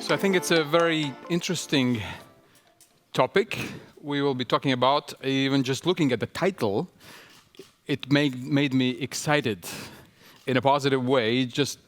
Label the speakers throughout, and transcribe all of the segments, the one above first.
Speaker 1: So I think it's a very interesting topic we will be talking about. Even just looking at the title, it made me excited in a positive way. Just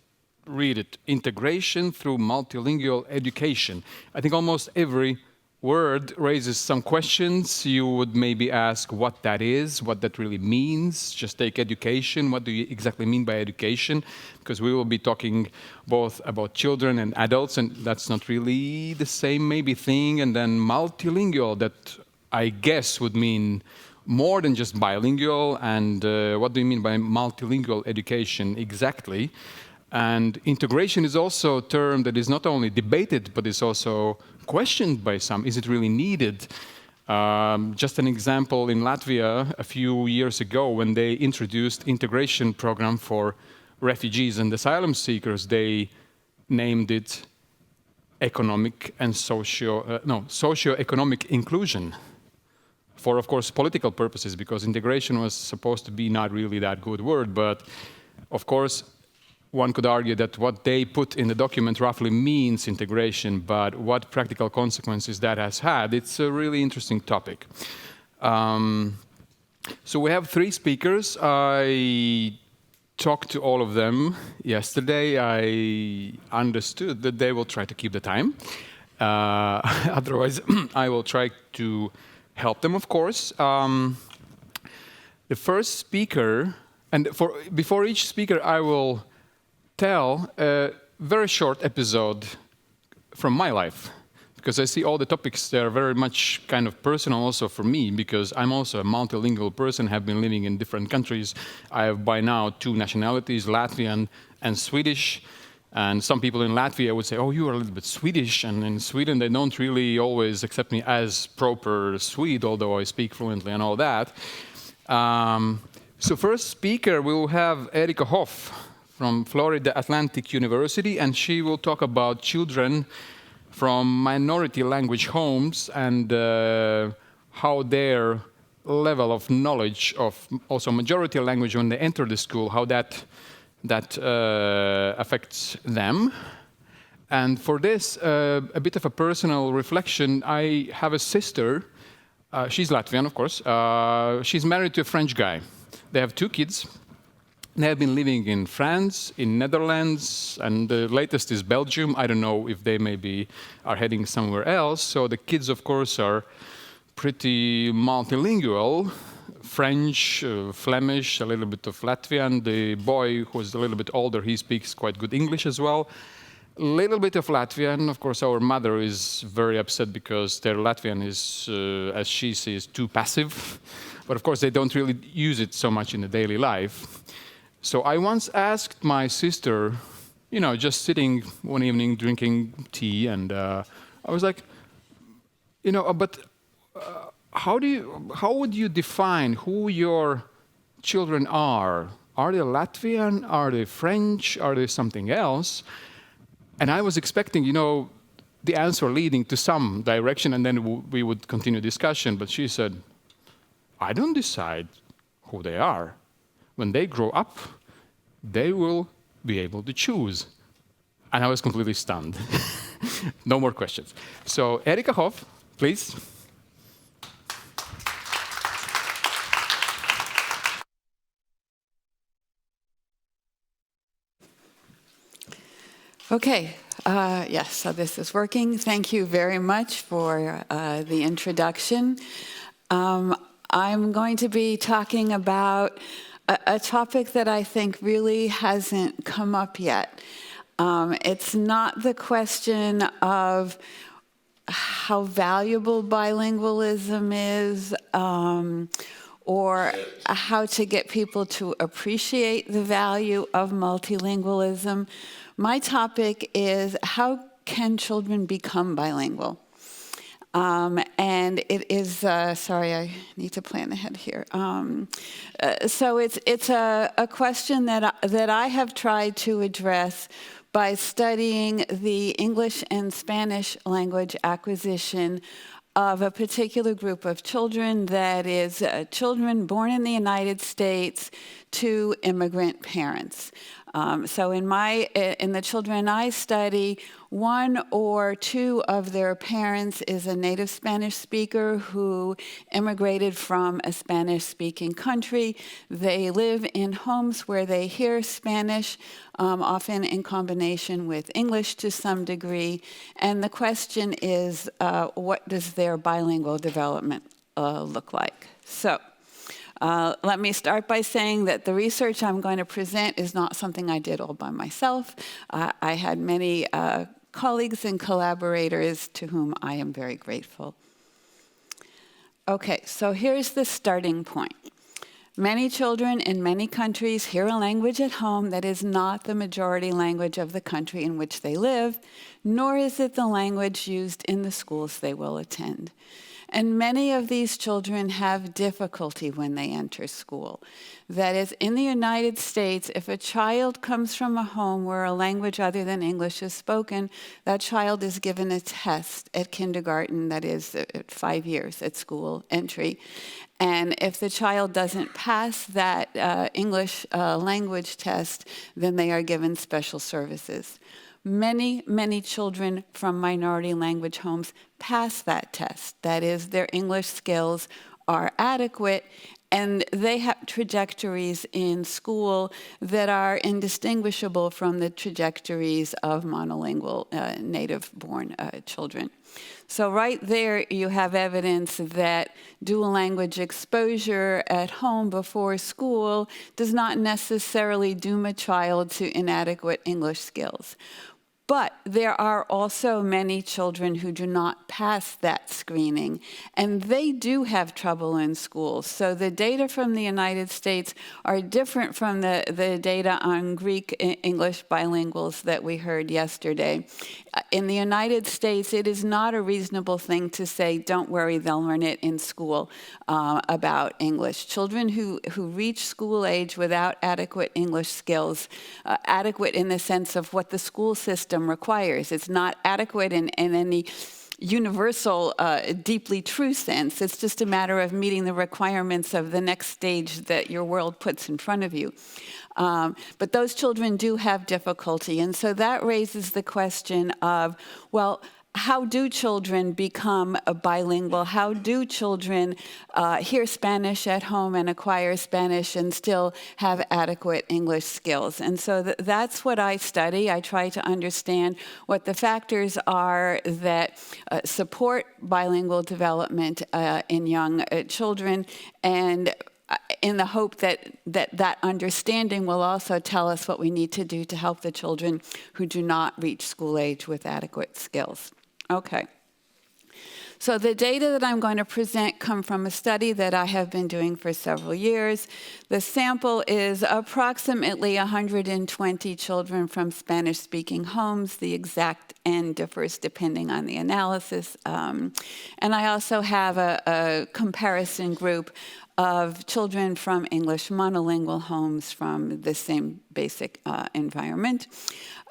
Speaker 1: read it. Integration through multilingual education. I think almost every word raises some questions. You would maybe ask what that is, what that really means. Just take education. What do you exactly mean by education? Because we will be talking both about children and adults, and that's not really the same maybe thing. And then multilingual, that I guess would mean more than just bilingual. And what do you mean by multilingual education exactly? And integration is also a term that is not only debated, but is also questioned by some. Is it really needed? Just an example, in Latvia, a few years ago, when they introduced integration program for refugees and asylum seekers, they named it economic and socio-economic inclusion. For, of course, political purposes, because integration was supposed to be not really that good word, but of course, one could argue that what they put in the document roughly means integration, but what practical consequences that has had, it's a really interesting topic. So we have 3 speakers. I talked to all of them yesterday. I understood that they will try to keep the time. Otherwise, I will try to help them, of course. The first speaker, and before each speaker, I will tell a very short episode from my life, because I see all the topics that are very much kind of personal also for me, because I'm also a multilingual person, have been living in different countries. I have by now 2 nationalities, Latvian and Swedish. And some people in Latvia would say, oh, you are a little bit Swedish. And in Sweden, they don't really always accept me as proper Swede, although I speak fluently and all that. So first speaker, we will have Erika Hoff from Florida Atlantic University, and she will talk about children from minority language homes and how their level of knowledge of also majority language when they enter the school, how that affects them. And for this, a bit of a personal reflection. I have a sister. She's Latvian, of course. She's married to a French guy. They have 2 kids. They have been living in France, in Netherlands, and the latest is Belgium. I don't know if they maybe are heading somewhere else. So the kids, of course, are pretty multilingual. French, Flemish, a little bit of Latvian. The boy, who is a little bit older, he speaks quite good English as well. A little bit of Latvian. Of course, our mother is very upset because their Latvian is, as she says, too passive. But of course, they don't really use it so much in the daily life. So I once asked my sister, you know, just sitting one evening drinking tea, and I was like, you know, but how would you define who your children are? Are they Latvian? Are they French? Are they something else? And I was expecting, you know, the answer leading to some direction, and then we would continue discussion. But she said, I don't decide who they are. When they grow up, they will be able to choose. And I was completely stunned. No more questions. So, Erika Hoff, please.
Speaker 2: Okay, yes, so this is working. Thank you very much for the introduction. I'm going to be talking about a topic that I think really hasn't come up yet. It's not the question of how valuable bilingualism is, or how to get people to appreciate the value of multilingualism. My topic is how can children become bilingual? And it is, sorry, I need to plan ahead here. So it's a question that I have tried to address by studying the English and Spanish language acquisition of a particular group of children, that is children born in the United States to immigrant parents. So in the children I study, one or two of their parents is a native Spanish speaker who immigrated from a Spanish-speaking country. They live in homes where they hear Spanish, often in combination with English to some degree. And the question is, what does their bilingual development look like? So let me start by saying that the research I'm going to present is not something I did all by myself. I had many colleagues and collaborators to whom I am very grateful. Okay, so here's the starting point. Many children in many countries hear a language at home that is not the majority language of the country in which they live, nor is it the language used in the schools they will attend. And many of these children have difficulty when they enter school. That is, in the United States, if a child comes from a home where a language other than English is spoken, that child is given a test at kindergarten, that is, at 5 years at school entry. And if the child doesn't pass that English language test, then they are given special services. Many, many children from minority language homes pass that test. That is, their English skills are adequate, and they have trajectories in school that are indistinguishable from the trajectories of monolingual native-born children. So right there, you have evidence that dual language exposure at home before school does not necessarily doom a child to inadequate English skills. But there are also many children who do not pass that screening, and they do have trouble in school. So the data from the United States are different from the data on Greek-English bilinguals that we heard yesterday. In the United States, it is not a reasonable thing to say, don't worry, they'll learn it in school about English. Children who reach school age without adequate English skills, adequate in the sense of what the school system requires. It's not adequate in any universal, deeply true sense. It's just a matter of meeting the requirements of the next stage that your world puts in front of you. But those children do have difficulty. And so that raises the question of, well, how do children become bilingual? How do children hear Spanish at home and acquire Spanish and still have adequate English skills? And so that's what I study. I try to understand what the factors are that support bilingual development in young children, and in the hope that understanding will also tell us what we need to do to help the children who do not reach school age with adequate skills. Okay. So the data that I'm going to present come from a study that I have been doing for several years. The sample is approximately 120 children from Spanish-speaking homes. The exact N differs depending on the analysis. And I also have a comparison group of children from English monolingual homes from the same basic environment.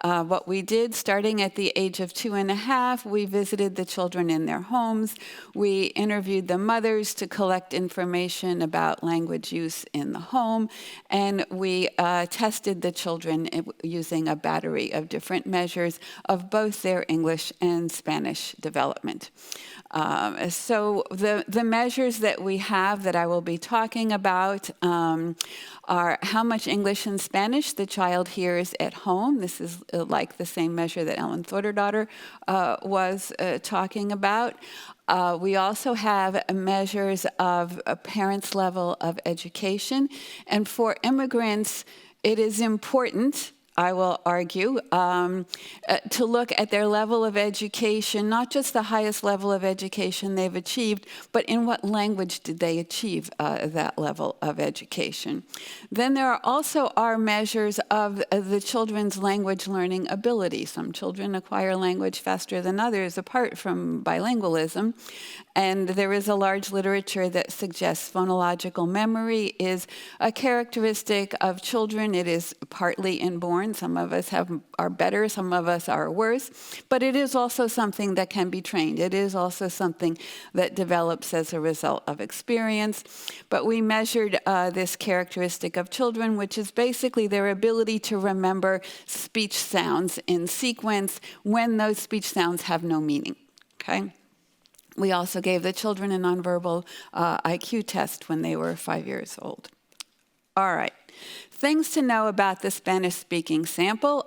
Speaker 2: What we did, starting at the age of 2.5, we visited the children in their homes. We interviewed the mothers to collect information about language use in the home, and we tested the children using a battery of different measures of both their English and Spanish development. So the measures that we have that I will be talking about are how much English and Spanish the child hears at home. This is like the same measure that Ellen Thorder was talking about. We also have measures of a parent's level of education. And for immigrants, it is important, I will argue, to look at their level of education, not just the highest level of education they've achieved, but in what language did they achieve that level of education. Then there are also measures of the children's language learning ability. Some children acquire language faster than others, apart from bilingualism. And there is a large literature that suggests phonological memory is a characteristic of children. It is partly inborn. Some of us are better, some of us are worse. But it is also something that can be trained. It is also something that develops as a result of experience. But we measured this characteristic of children, which is basically their ability to remember speech sounds in sequence when those speech sounds have no meaning, okay? We also gave the children a nonverbal IQ test when they were 5 years old. All right. Things to know about the Spanish-speaking sample.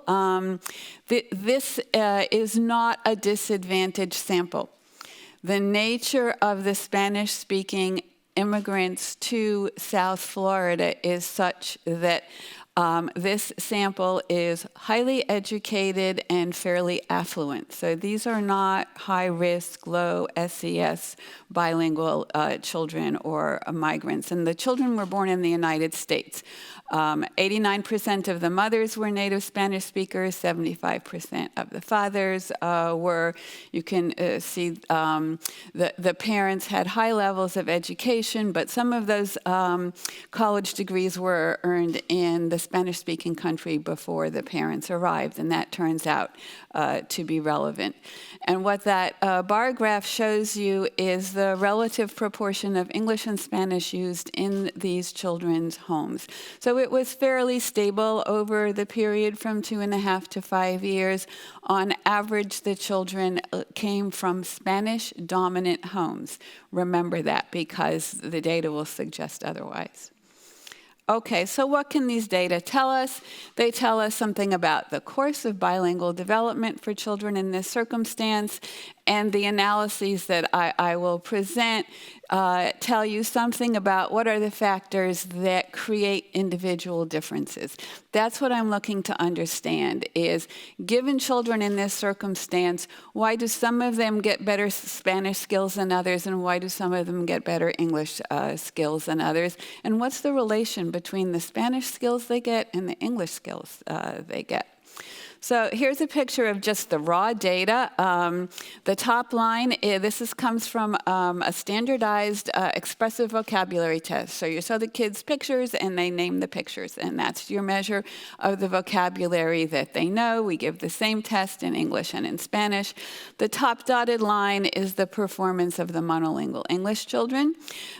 Speaker 2: This is not a disadvantaged sample. The nature of the Spanish-speaking immigrants to South Florida is such that this sample is highly educated and fairly affluent. So these are not high-risk, low SES bilingual children or migrants. And the children were born in the United States. 89% of the mothers were native Spanish speakers, 75% of the fathers were. You can see the parents had high levels of education, but some of those college degrees were earned in the Spanish-speaking country before the parents arrived, and that turns out to be relevant. And what that bar graph shows you is the relative proportion of English and Spanish used in these children's homes. So it was fairly stable over the period from 2.5 to 5 years. On average, the children came from Spanish-dominant homes. Remember that, because the data will suggest otherwise. Okay, so what can these data tell us? They tell us something about the course of bilingual development for children in this circumstance, and the analyses that I will present tell you something about what are the factors that create individual differences. That's what I'm looking to understand is, given children in this circumstance, why do some of them get better Spanish skills than others, and why do some of them get better English skills than others? And what's the relation between the Spanish skills they get and the English skills they get? So here's a picture of just the raw data. The top line, comes from a standardized expressive vocabulary test. So you saw the kids' pictures and they name the pictures, and that's your measure of the vocabulary that they know. We give the same test in English and in Spanish. The top dotted line is the performance of the monolingual English children.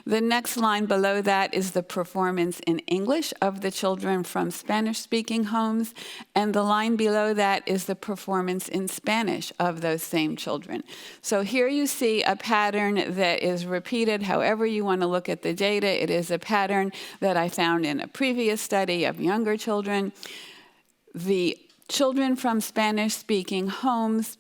Speaker 2: The next line below that is the performance in English of the children from Spanish-speaking homes, and the line below that is the performance in Spanish of those same children. So here you see a pattern that is repeated however you want to look at the data. It is a pattern that I found in a previous study of younger children. The children from Spanish-speaking homes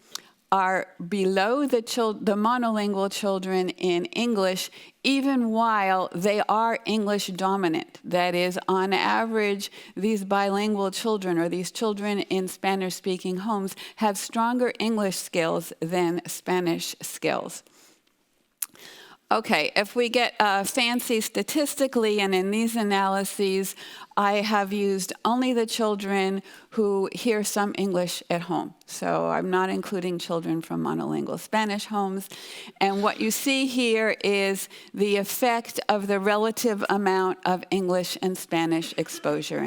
Speaker 2: are below the monolingual children in English, even while they are English dominant. That is, on average, these bilingual children, or these children in Spanish-speaking homes, have stronger English skills than Spanish skills. Okay, if we get fancy statistically, and in these analyses, I have used only the children who hear some English at home. So I'm not including children from monolingual Spanish homes. And what you see here is the effect of the relative amount of English and Spanish exposure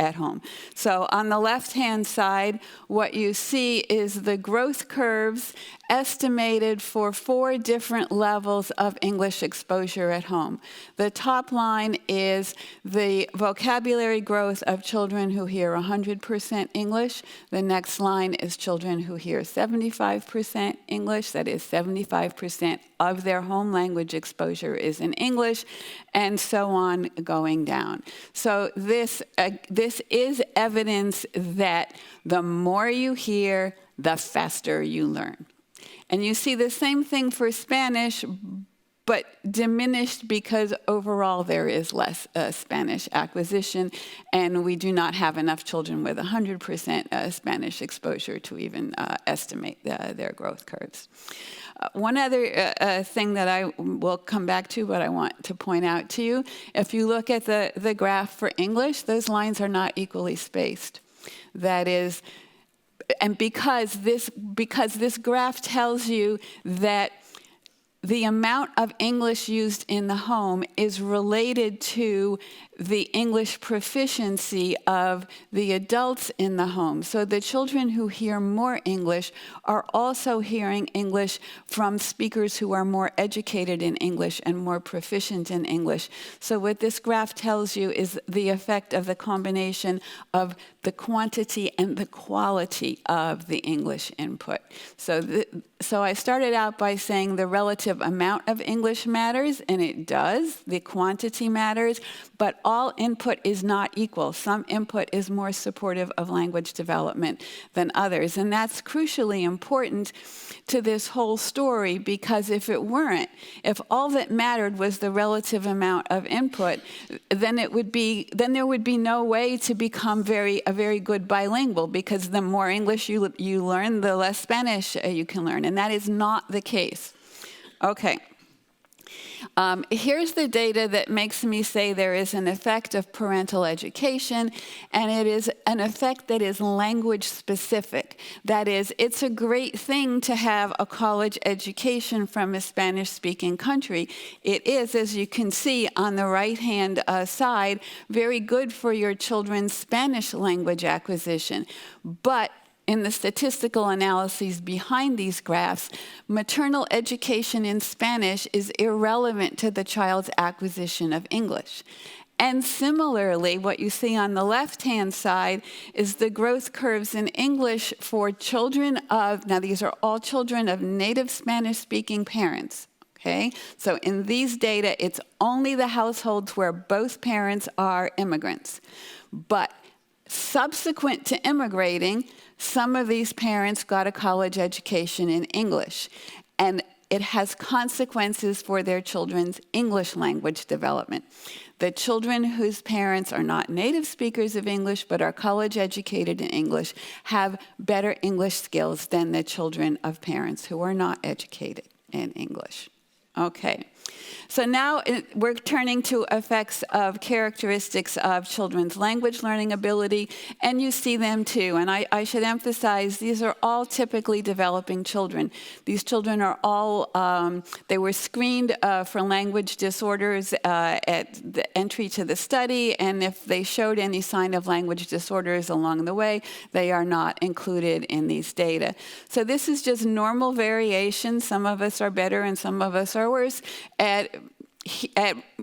Speaker 2: at home. So on the left-hand side, what you see is the growth curves estimated for 4 different levels of English exposure at home. The top line is the vocabulary growth of children who hear 100% English. The next line is children who hear 75% English. That is, 75% of their home language exposure is in English, and so on going down. So this is evidence that the more you hear, the faster you learn. And you see the same thing for Spanish, but diminished because overall there is less Spanish acquisition, and we do not have enough children with 100% Spanish exposure to even estimate their growth curves. One other thing that I will come back to, but I want to point out to you, if you look at the graph for English, those lines are not equally spaced. That is, and because this graph tells you that the amount of English used in the home is related to the English proficiency of the adults in the home. So the children who hear more English are also hearing English from speakers who are more educated in English and more proficient in English. So what this graph tells you is the effect of the combination of the quantity and the quality of the English input. So I started out by saying the relative amount of English matters, and it does. The quantity matters, but all input is not equal. Some input is more supportive of language development than others, and that's crucially important to this whole story, because if it weren't, if all that mattered was the relative amount of input, then there would be no way to become a very good bilingual, because the more English you learn, the less Spanish you can learn, and that is not the case. Okay. Here's the data that makes me say there is an effect of parental education, and it is an effect that is language specific. That is, it's a great thing to have a college education from a Spanish-speaking country. It is, as you can see on the right-hand side, very good for your children's Spanish language acquisition. But in the statistical analyses behind these graphs, maternal education in Spanish is irrelevant to the child's acquisition of English. And similarly, what you see on the left-hand side is the growth curves in English for children of, now these are all children of native Spanish-speaking parents. Okay? So in these data, it's only the households where both parents are immigrants. But subsequent to immigrating, some of these parents got a college education in English, and it has consequences for their children's English language development. The children whose parents are not native speakers of English but are college educated in English have better English skills than the children of parents who are not educated in English. Okay. So now we're turning to effects of characteristics of children's language learning ability, and you see them too. And I should emphasize, these are all typically developing children. These children are all, they were screened for language disorders at the entry to the study, and if they showed any sign of language disorders along the way, they are not included in these data. So this is just normal variation. Some of us are better and some of us are worse at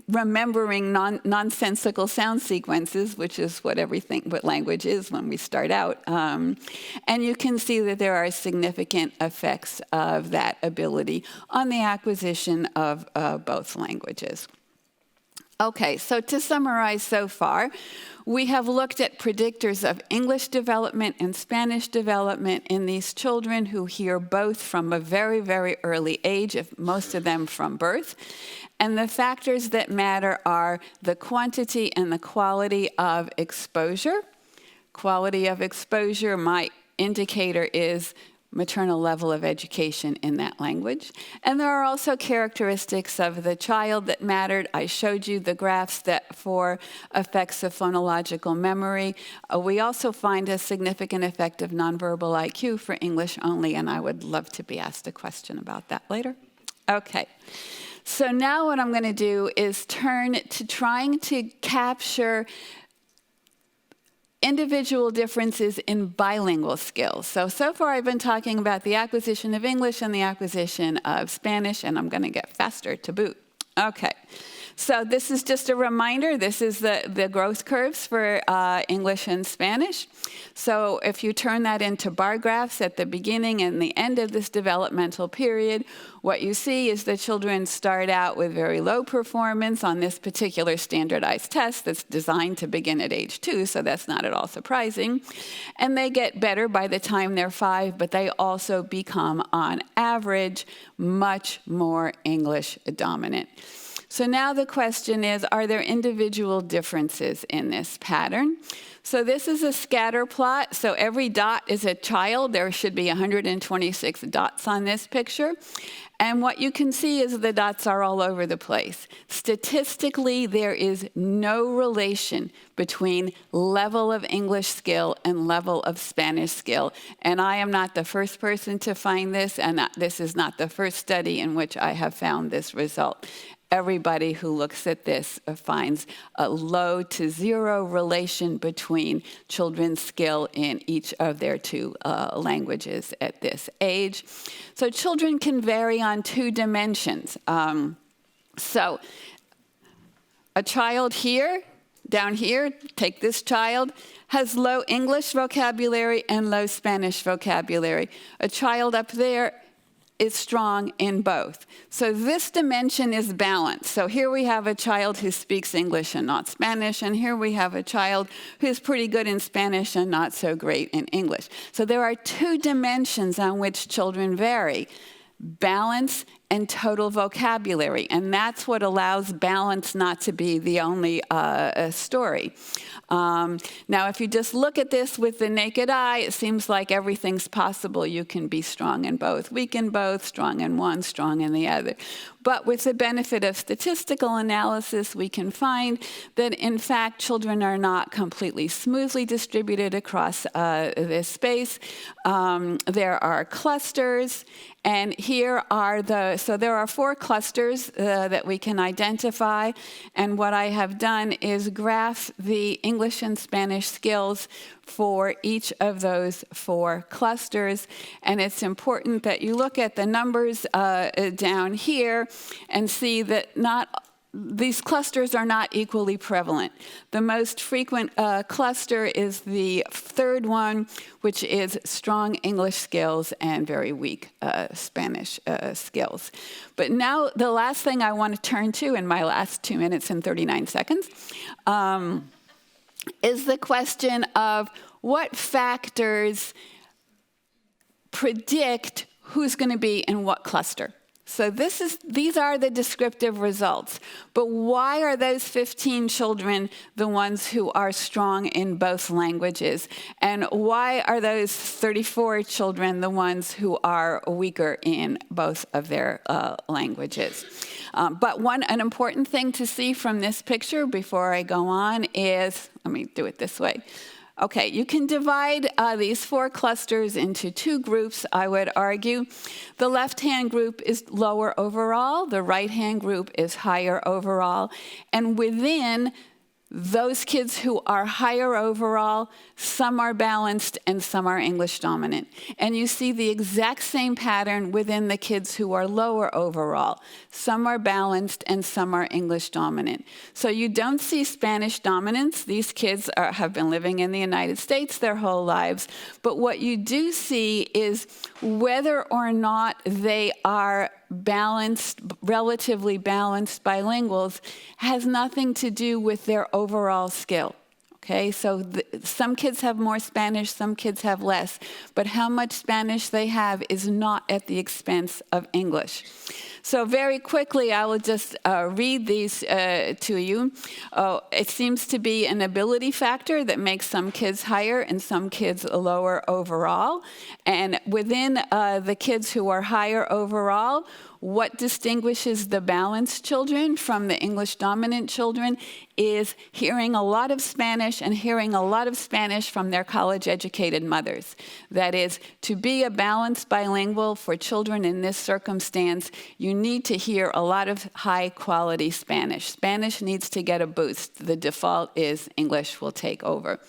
Speaker 2: remembering nonsensical sound sequences, which is what language is when we start out. And you can see that there are significant effects of that ability on the acquisition of both languages. Okay, so to summarize so far, we have looked at predictors of English development and Spanish development in these children who hear both from a very, very early age, if most of them from birth. And the factors that matter are the quantity and the quality of exposure. Quality of exposure, my indicator is maternal level of education in that language. And there are also characteristics of the child that mattered. I showed you the graphs that for effects of phonological memory. We also find a significant effect of nonverbal IQ for English only, and I would love to be asked a question about that later. Okay. So now what I'm going to do is turn to trying to capture individual differences in bilingual skills. So far I've been talking about the acquisition of English and the acquisition of Spanish, and I'm going to get faster to boot. Okay. So this is just a reminder. This is the growth curves for English and Spanish. So if you turn that into bar graphs at the beginning and the end of this developmental period, what you see is the children start out with very low performance on this particular standardized test that's designed to begin at age 2, so that's not at all surprising. And they get better by the time they're 5, but they also become, on average, much more English dominant. So now the question is, are there individual differences in this pattern? So this is a scatter plot. So every dot is a child. There should be 126 dots on this picture. And what you can see is the dots are all over the place. Statistically, there is no relation between level of English skill and level of Spanish skill. And I am not the first person to find this, and this is not the first study in which I have found this result. Everybody who looks at this finds a low to zero relation between children's skill in each of their two languages at this age. So children can vary on two dimensions. So a child here, down here, take this child, has low English vocabulary and low Spanish vocabulary. A child up there is strong in both. So this dimension is balanced. So here we have a child who speaks English and not Spanish, and here we have a child who's pretty good in Spanish and not so great in English. So there are two dimensions on which children vary: balance and total vocabulary. And that's what allows balance not to be the only story. Now, if you just look at this with the naked eye, it seems like everything's possible. You can be strong in both, weak in both, strong in one, strong in the other. But with the benefit of statistical analysis, we can find that, in fact, children are not completely smoothly distributed across this space. There are clusters, and here are so there are 4 clusters that we can identify. And what I have done is graph the English and Spanish skills for each of those 4 clusters. And it's important that you look at the numbers down here and see that these clusters are not equally prevalent. The most frequent cluster is the 3rd one, which is strong English skills and very weak Spanish skills. But now the last thing I want to turn to in my last 2 minutes and 39 seconds is the question of what factors predict who's going to be in what cluster. So these are the descriptive results. But why are those 15 children the ones who are strong in both languages? And why are those 34 children the ones who are weaker in both of their languages? But an important thing to see from this picture before I go on is, let me do it this way. Okay, you can divide these 4 clusters into 2 groups, I would argue. The left-hand group is lower overall, the right-hand group is higher overall, and within those kids who are higher overall, some are balanced and some are English dominant. And you see the exact same pattern within the kids who are lower overall. Some are balanced and some are English dominant. So you don't see Spanish dominance. These kids have been living in the United States their whole lives. But what you do see is whether or not they are balanced, relatively balanced bilinguals has nothing to do with their overall skill. Okay, so some kids have more Spanish, some kids have less, but how much Spanish they have is not at the expense of English. So very quickly, I will just read these to you. It seems to be an ability factor that makes some kids higher and some kids lower overall. And within the kids who are higher overall, what distinguishes the balanced children from the English dominant children is hearing a lot of Spanish and hearing a lot of Spanish from their college-educated mothers. That is, to be a balanced bilingual for children in this circumstance, you need to hear a lot of high-quality Spanish. Spanish needs to get a boost. The default is English will take over.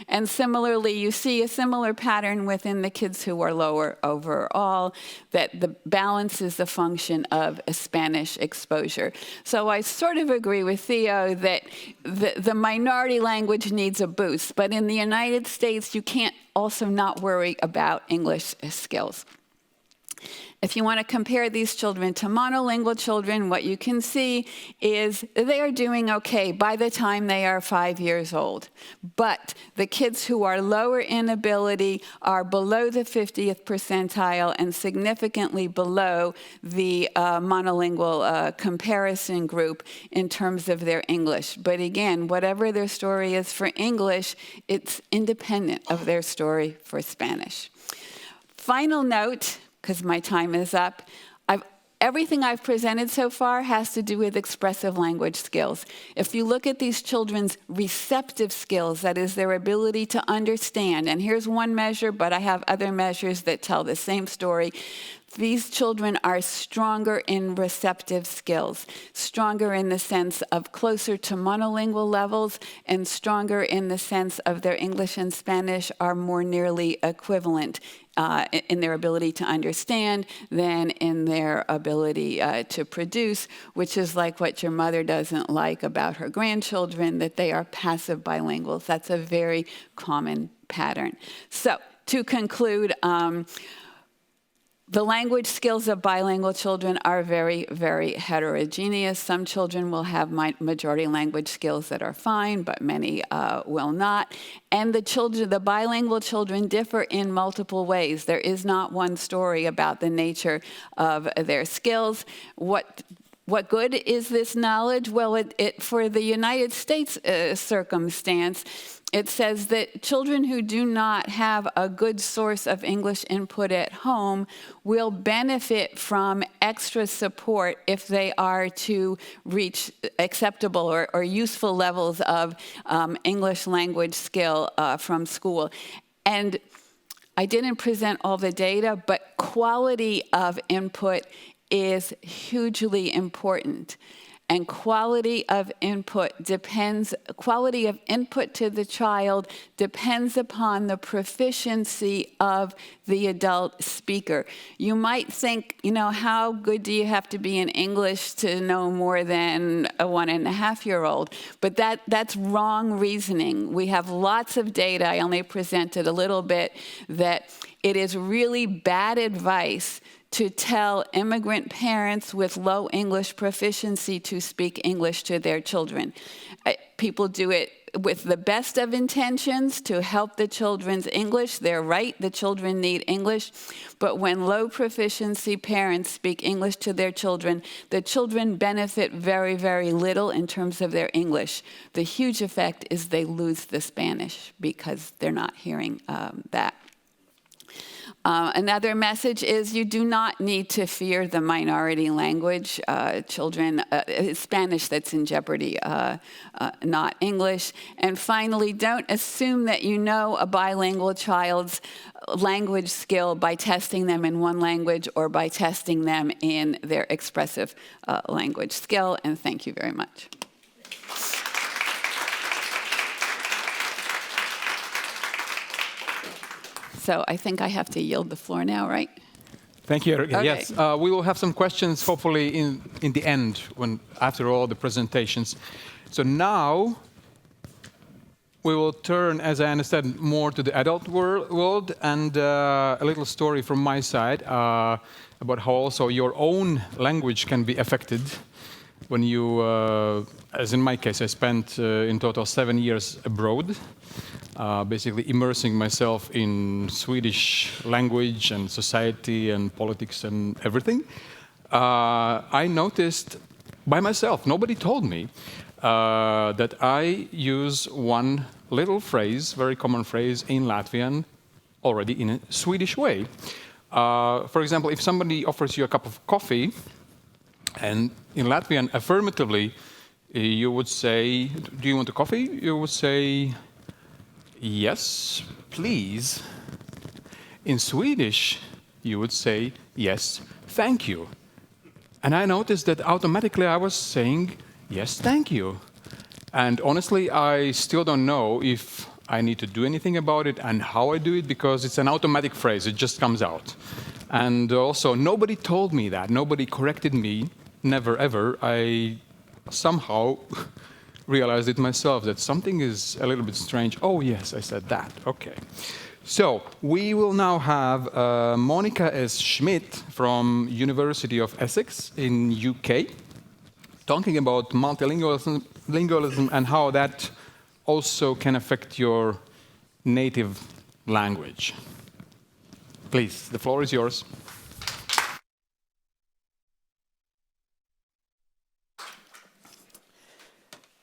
Speaker 2: And similarly, you see a similar pattern within the kids who are lower overall, that the balance is a function of a Spanish exposure. So I sort of agree with Theo that the minority language needs a boost, but in the United States, you can't also not worry about English skills. If you want to compare these children to monolingual children, what you can see is they are doing okay by the time they are 5 years old. But the kids who are lower in ability are below the 50th percentile and significantly below the monolingual comparison group in terms of their English. But again, whatever their story is for English, it's independent of their story for Spanish. Final note, because my time is up, everything I've presented so far has to do with expressive language skills. If you look at these children's receptive skills, that is their ability to understand, and here's one measure, but I have other measures that tell the same story. These children are stronger in receptive skills, stronger in the sense of closer to monolingual levels, and stronger in the sense of their English and Spanish are more nearly equivalent in their ability to understand than in their ability to produce, which is like what your mother doesn't like about her grandchildren, that they are passive bilinguals. That's a very common pattern. So, to conclude, the language skills of bilingual children are very, very heterogeneous. Some children will have majority language skills that are fine, but many will not. And the bilingual children differ in multiple ways. There is not one story about the nature of their skills. What good is this knowledge? Well, for the United States circumstance, it says that children who do not have a good source of English input at home will benefit from extra support if they are to reach acceptable or useful levels of English language skill from school. And I didn't present all the data, but quality of input is hugely important. And quality of input to the child depends upon the proficiency of the adult speaker. You might think, how good do you have to be in English to know more than a 1.5-year-old? But that's wrong reasoning. We have lots of data, I only presented a little bit, that it is really bad advice to tell immigrant parents with low English proficiency to speak English to their children. People do it with the best of intentions to help the children's English. They're right, the children need English. But when low proficiency parents speak English to their children, the children benefit very, very little in terms of their English. The huge effect is they lose the Spanish because they're not hearing that. Another message is you do not need to fear the minority language. Children, it's Spanish that's in jeopardy, not English. And finally, don't assume that you know a bilingual child's language skill by testing them in one language or by testing them in their expressive language skill. And thank you very much. So I think I have to yield the floor now, right?
Speaker 1: Thank you, Erika.
Speaker 2: Okay.
Speaker 1: Yes, we will have some questions, hopefully, in the end, after all the presentations. So now we will turn, as I understand, more to the adult world, and a little story from my side about how also your own language can be affected when you, as in my case, I spent in total 7 years abroad. Basically immersing myself in Swedish language and society and politics and everything. I noticed by myself, nobody told me, that I use one little phrase, very common phrase in Latvian, already in a Swedish way. For example, if somebody offers you a cup of coffee, and in Latvian, affirmatively, you would say, do you want a coffee? You would say, yes, please. In Swedish, you would say, yes, thank you. And I noticed that automatically I was saying, yes, thank you. And honestly, I still don't know if I need to do anything about it and how I do it, because it's an automatic phrase, it just comes out. And also, nobody told me that, nobody corrected me, never ever. I somehow realized it myself, that something is a little bit strange. Oh yes, I said that, okay. So, we will now have Monika S. Schmid from University of Essex in UK, talking about multilingualism and how that also can affect your native language. Please, the floor is yours.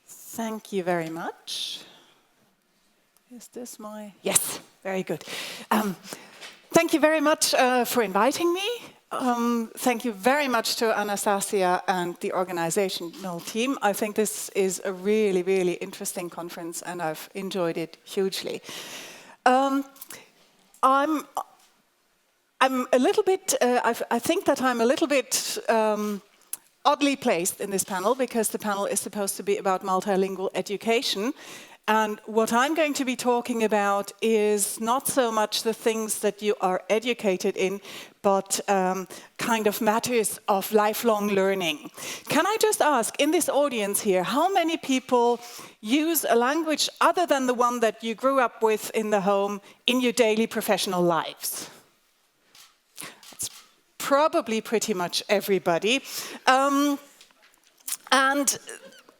Speaker 3: Thank you very much. Is this my... Yes, very good. Thank you very much for inviting me. Thank you very much to Anastasia and the organizational team. I think this is a really, really interesting conference and I've enjoyed it hugely. I'm a little bit, I think that I'm a little bit oddly placed in this panel because the panel is supposed to be about multilingual education. And what I'm going to be talking about is not so much the things that you are educated in, but kind of matters of lifelong learning. Can I just ask, in this audience here, how many people use a language other than the one that you grew up with in the home in your daily professional lives? That's probably pretty much everybody. And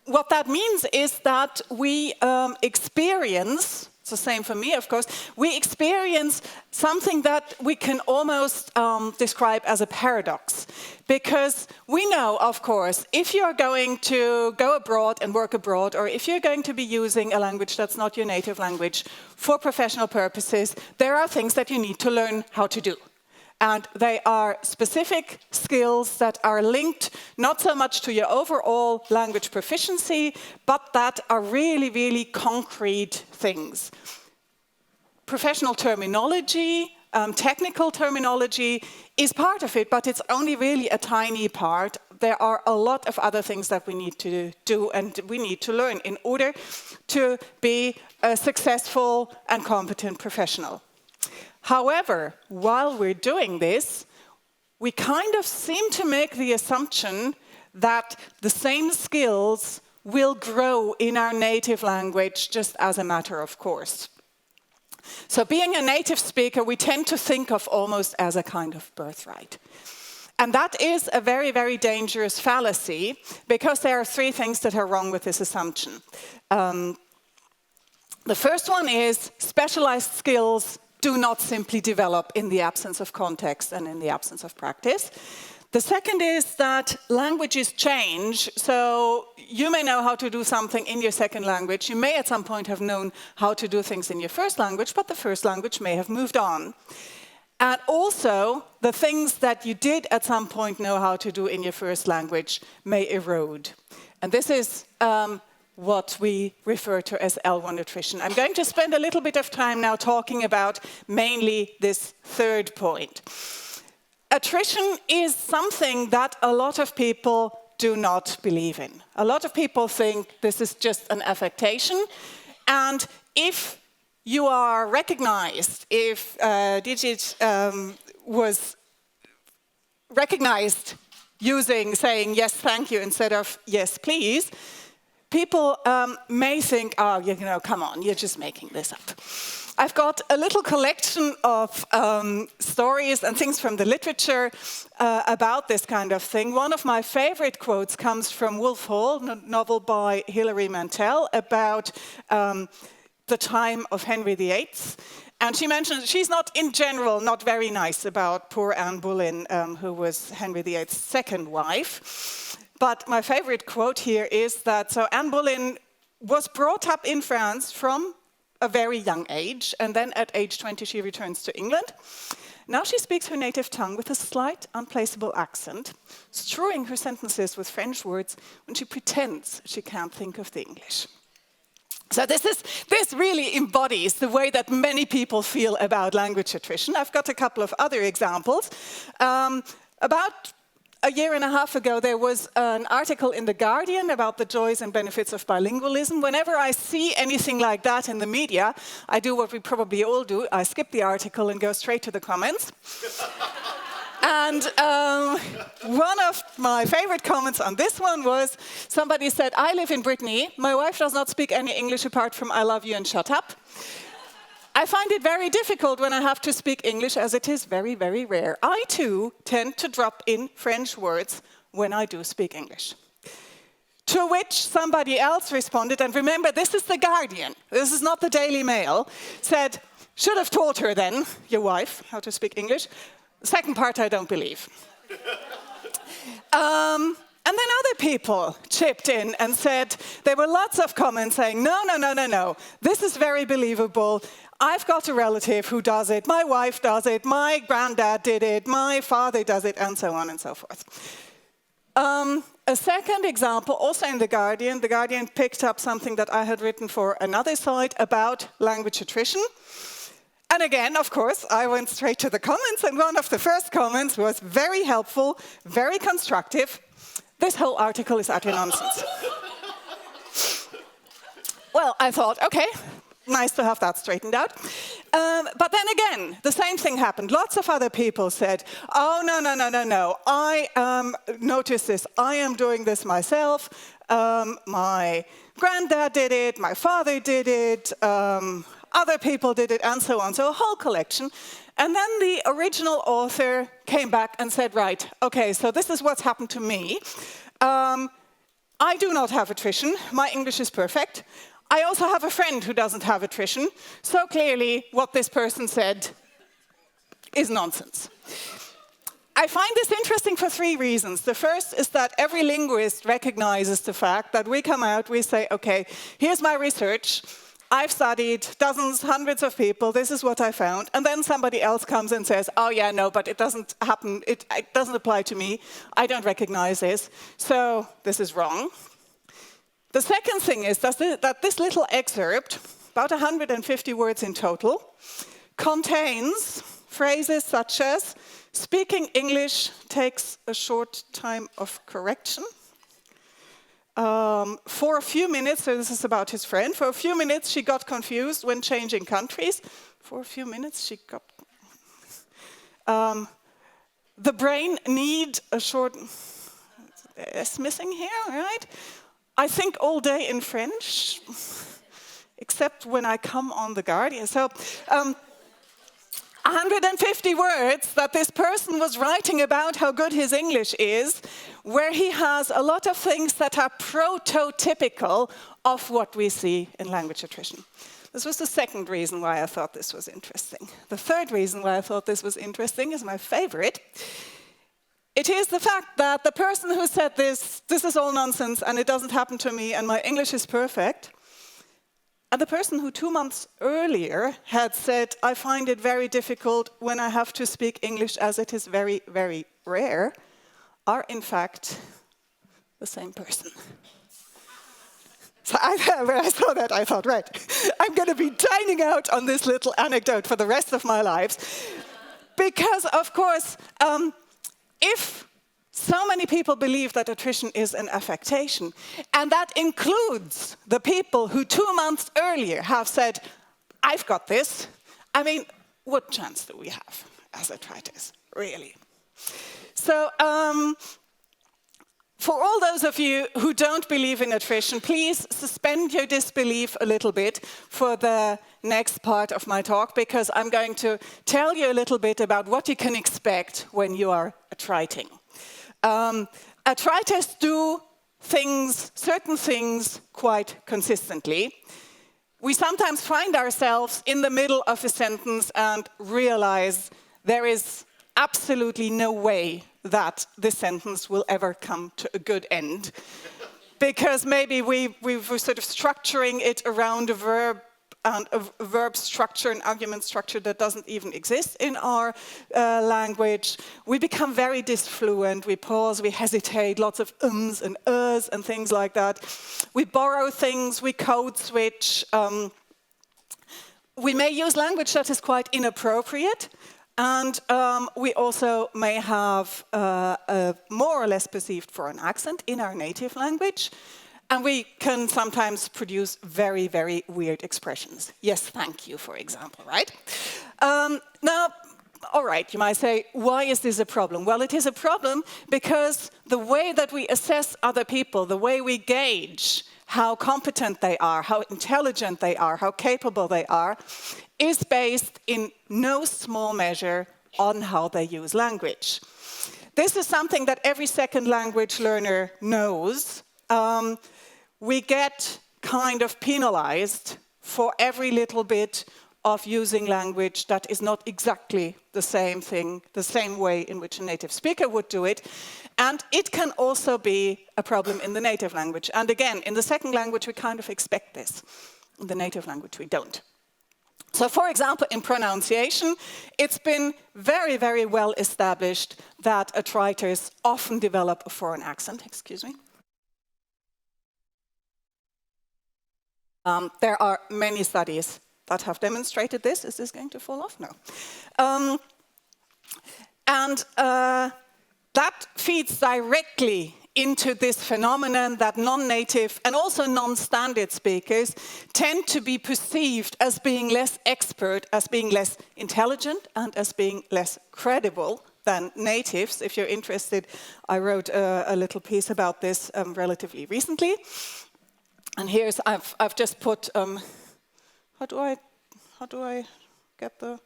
Speaker 3: what that means is that we experience, it's the same for me, of course, we experience something that we can almost describe as a paradox. Because we know, of course, if you're going to go abroad and work abroad, or if you're going to be using a language that's not your native language for professional purposes, there are things that you need to learn how to do. And they are specific skills that are linked not so much to your overall language proficiency, but that are really, really concrete things. Professional terminology, technical terminology is part of it, but it's only really a tiny part. There are a lot of other things that we need to do and we need to learn in order to be a successful and competent professional. However, while we're doing this, we kind of seem to make the assumption that the same skills will grow in our native language just as a matter of course. So being a native speaker, we tend to think of almost as a kind of birthright. And that is a very, very dangerous fallacy because there are three things that are wrong with this assumption. The first one is specialized skills do not simply develop in the absence of context and in the absence of practice. The second is that languages change, so you may know how to do something in your second language. You may at some point have known how to do things in your first language, but the first language may have moved on. And also, the things that you did at some point know how to do in your first language may erode. And this is what we refer to as L1 attrition. I'm going to spend a little bit of time now talking about mainly this third point. Attrition is something that a lot of people do not believe in. A lot of people think this is just an affectation, and if you are recognized, if Didzis was recognized saying yes, thank you instead of yes, please, people may think, oh, you know, come on, you're just making this up. I've got a little collection of stories and things from the literature about this kind of thing. One of my favorite quotes comes from Wolf Hall, a novel by Hilary Mantel about the time of Henry VIII. And she mentions she's not, in general, not very nice about poor Anne Boleyn, who was Henry VIII's second wife. But my favorite quote here is that, so Anne Boleyn was brought up in France from a very young age, and then at age 20 she returns to England. Now she speaks her native tongue with a slight, unplaceable accent, strewing her sentences with French words when she pretends she can't think of the English. So this really embodies the way that many people feel about language attrition. I've got a couple of other examples. About a year and a half ago, there was an article in The Guardian about the joys and benefits of bilingualism. Whenever I see anything like that in the media, I do what we probably all do. I skip the article and go straight to the comments. And one of my favorite comments on this one was, somebody said, I live in Brittany. My wife does not speak any English apart from I love you and shut up. I find it very difficult when I have to speak English, as it is very, very rare. I too tend to drop in French words when I do speak English. To which somebody else responded, and remember, this is the Guardian, this is not the Daily Mail, said, should have taught her then, your wife, how to speak English. The second part I don't believe. And then other people chipped in and said, there were lots of comments saying, no, this is very believable. I've got a relative who does it, my wife does it, my granddad did it, my father does it, and so on and so forth. A second example, also in The Guardian picked up something that I had written for another site about language attrition. And again, of course, I went straight to the comments, and one of the first comments was very helpful, very constructive. This whole article is utter nonsense. Well, I thought, okay, nice to have that straightened out. But then again, the same thing happened. Lots of other people said, oh, no. I noticed this. I am doing this myself. My granddad did it. My father did it. Other people did it, and so on. So a whole collection. And then the original author came back and said, right, okay, so this is what's happened to me. I do not have attrition. My English is perfect. I also have a friend who doesn't have attrition, so clearly what this person said is nonsense. I find this interesting for three reasons. The first is that every linguist recognizes the fact that we come out, we say, okay, here's my research, I've studied dozens, hundreds of people, this is what I found, and then somebody else comes and says, oh yeah, no, but it doesn't happen, it doesn't apply to me, I don't recognize this, so this is wrong. The second thing is that this little excerpt, about 150 words in total, contains phrases such as, speaking English takes a short time of correction. For a few minutes, so this is about his friend, for a few minutes she got confused when changing countries. For a few minutes she got... the brain need a short... S missing here, right? I think all day in French, except when I come on The Guardian. So 150 words that this person was writing about how good his English is, where he has a lot of things that are prototypical of what we see in language attrition. This was the second reason why I thought this was interesting. The third reason why I thought this was interesting is my favorite. It is the fact that the person who said this is all nonsense and it doesn't happen to me and my English is perfect, and the person who 2 months earlier had said, I find it very difficult when I have to speak English as it is very, very rare, are in fact the same person. So when I saw that, I thought, right, I'm going to be dining out on this little anecdote for the rest of my lives. Because, of course, if so many people believe that attrition is an affectation, and that includes the people who 2 months earlier have said, I've got this, I mean, what chance do we have as attritis, really? So, for all those of you who don't believe in attrition, please suspend your disbelief a little bit for the next part of my talk, because I'm going to tell you a little bit about what you can expect when you are attriting. Attritis do certain things quite consistently. We sometimes find ourselves in the middle of a sentence and realize there is absolutely no way that this sentence will ever come to a good end. Because maybe we're sort of structuring it around a verb, and a verb structure, an argument structure that doesn't even exist in our language. We become very disfluent, we pause, we hesitate, lots of ums and ers and things like that. We borrow things, we code switch. We may use language that is quite inappropriate, and we also may have a more or less perceived foreign accent in our native language. And we can sometimes produce very, very weird expressions. Yes, thank you, for example, right? Now, all right, you might say, why is this a problem? Well, it is a problem because the way that we assess other people, the way we gauge how competent they are, how intelligent they are, how capable they are, is based in no small measure on how they use language. This is something that every second language learner knows. We get kind of penalized for every little bit of using language that is not exactly the same thing, the same way in which a native speaker would do it. And it can also be a problem in the native language. And again, in the second language, we kind of expect this. In the native language, we don't. So for example, in pronunciation, it's been very, very well established that atriters often develop a foreign accent. Excuse me. There are many studies that have demonstrated this. Is this going to fall off? No. That feeds directly into this phenomenon that non-native and also non-standard speakers tend to be perceived as being less expert, as being less intelligent, and as being less credible than natives. If you're interested, I wrote a little piece about this relatively recently. And here's, I've just put, how do I get the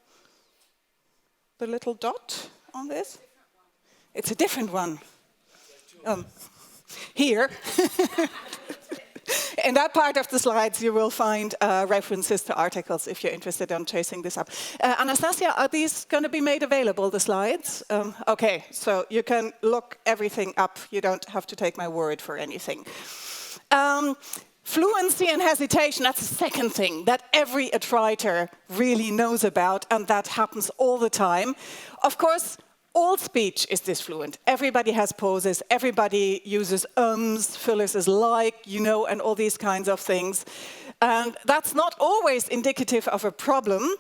Speaker 3: little dot on this? It's a different one. Here. In that part of the slides, you will find references to articles if you're interested in chasing this up. Anastasia, are these going to be made available, the slides? Okay, so you can look everything up. You don't have to take my word for anything. Fluency and hesitation, that's the second thing that every attriter really knows about, and that happens all the time. Of course, all speech is disfluent. Everybody has pauses, everybody uses ums, fillers as like, you know, and all these kinds of things. And that's not always indicative of a problem.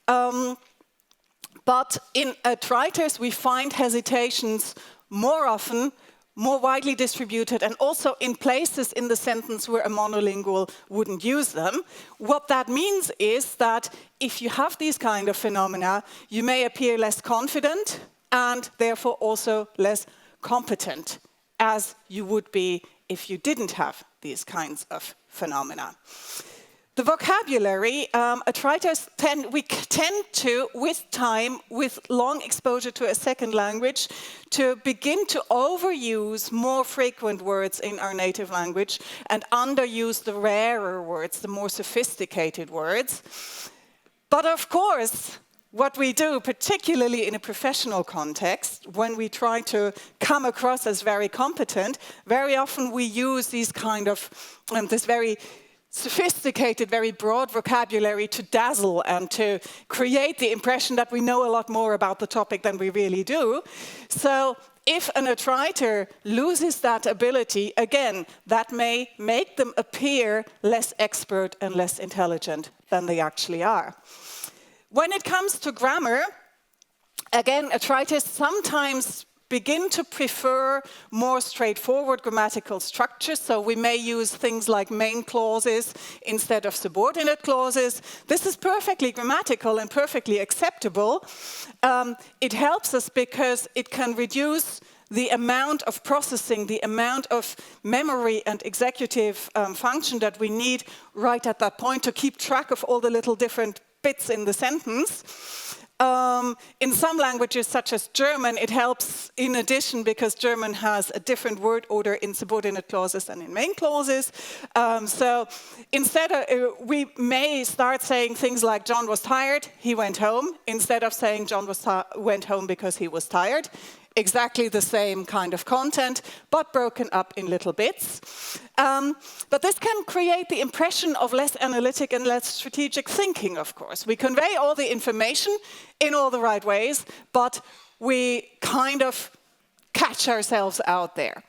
Speaker 3: But in attriters, we find hesitations more often, more widely distributed, and also in places in the sentence where a monolingual wouldn't use them. What that means is that if you have these kind of phenomena, you may appear less confident and therefore also less competent, as you would be if you didn't have these kinds of phenomena. The vocabulary, attriters tend to, with time, with long exposure to a second language, to begin to overuse more frequent words in our native language and underuse the rarer words, the more sophisticated words. But of course, what we do, particularly in a professional context, when we try to come across as very competent, very often we use these kind of, this very sophisticated, very broad vocabulary to dazzle and to create the impression that we know a lot more about the topic than we really do. So if an attriter loses that ability, again, that may make them appear less expert and less intelligent than they actually are. When it comes to grammar, again, attriters sometimes begin to prefer more straightforward grammatical structures. So we may use things like main clauses instead of subordinate clauses. This is perfectly grammatical and perfectly acceptable. It helps us because it can reduce the amount of processing, the amount of memory and executive function that we need right at that point to keep track of all the little different bits in the sentence. In some languages, such as German, it helps in addition because German has a different word order in subordinate clauses than in main clauses. So instead we may start saying things like John was tired, he went home, instead of saying John went home because he was tired. Exactly the same kind of content, but broken up in little bits. But this can create the impression of less analytic and less strategic thinking, of course. We convey all the information in all the right ways, but we kind of catch ourselves out there.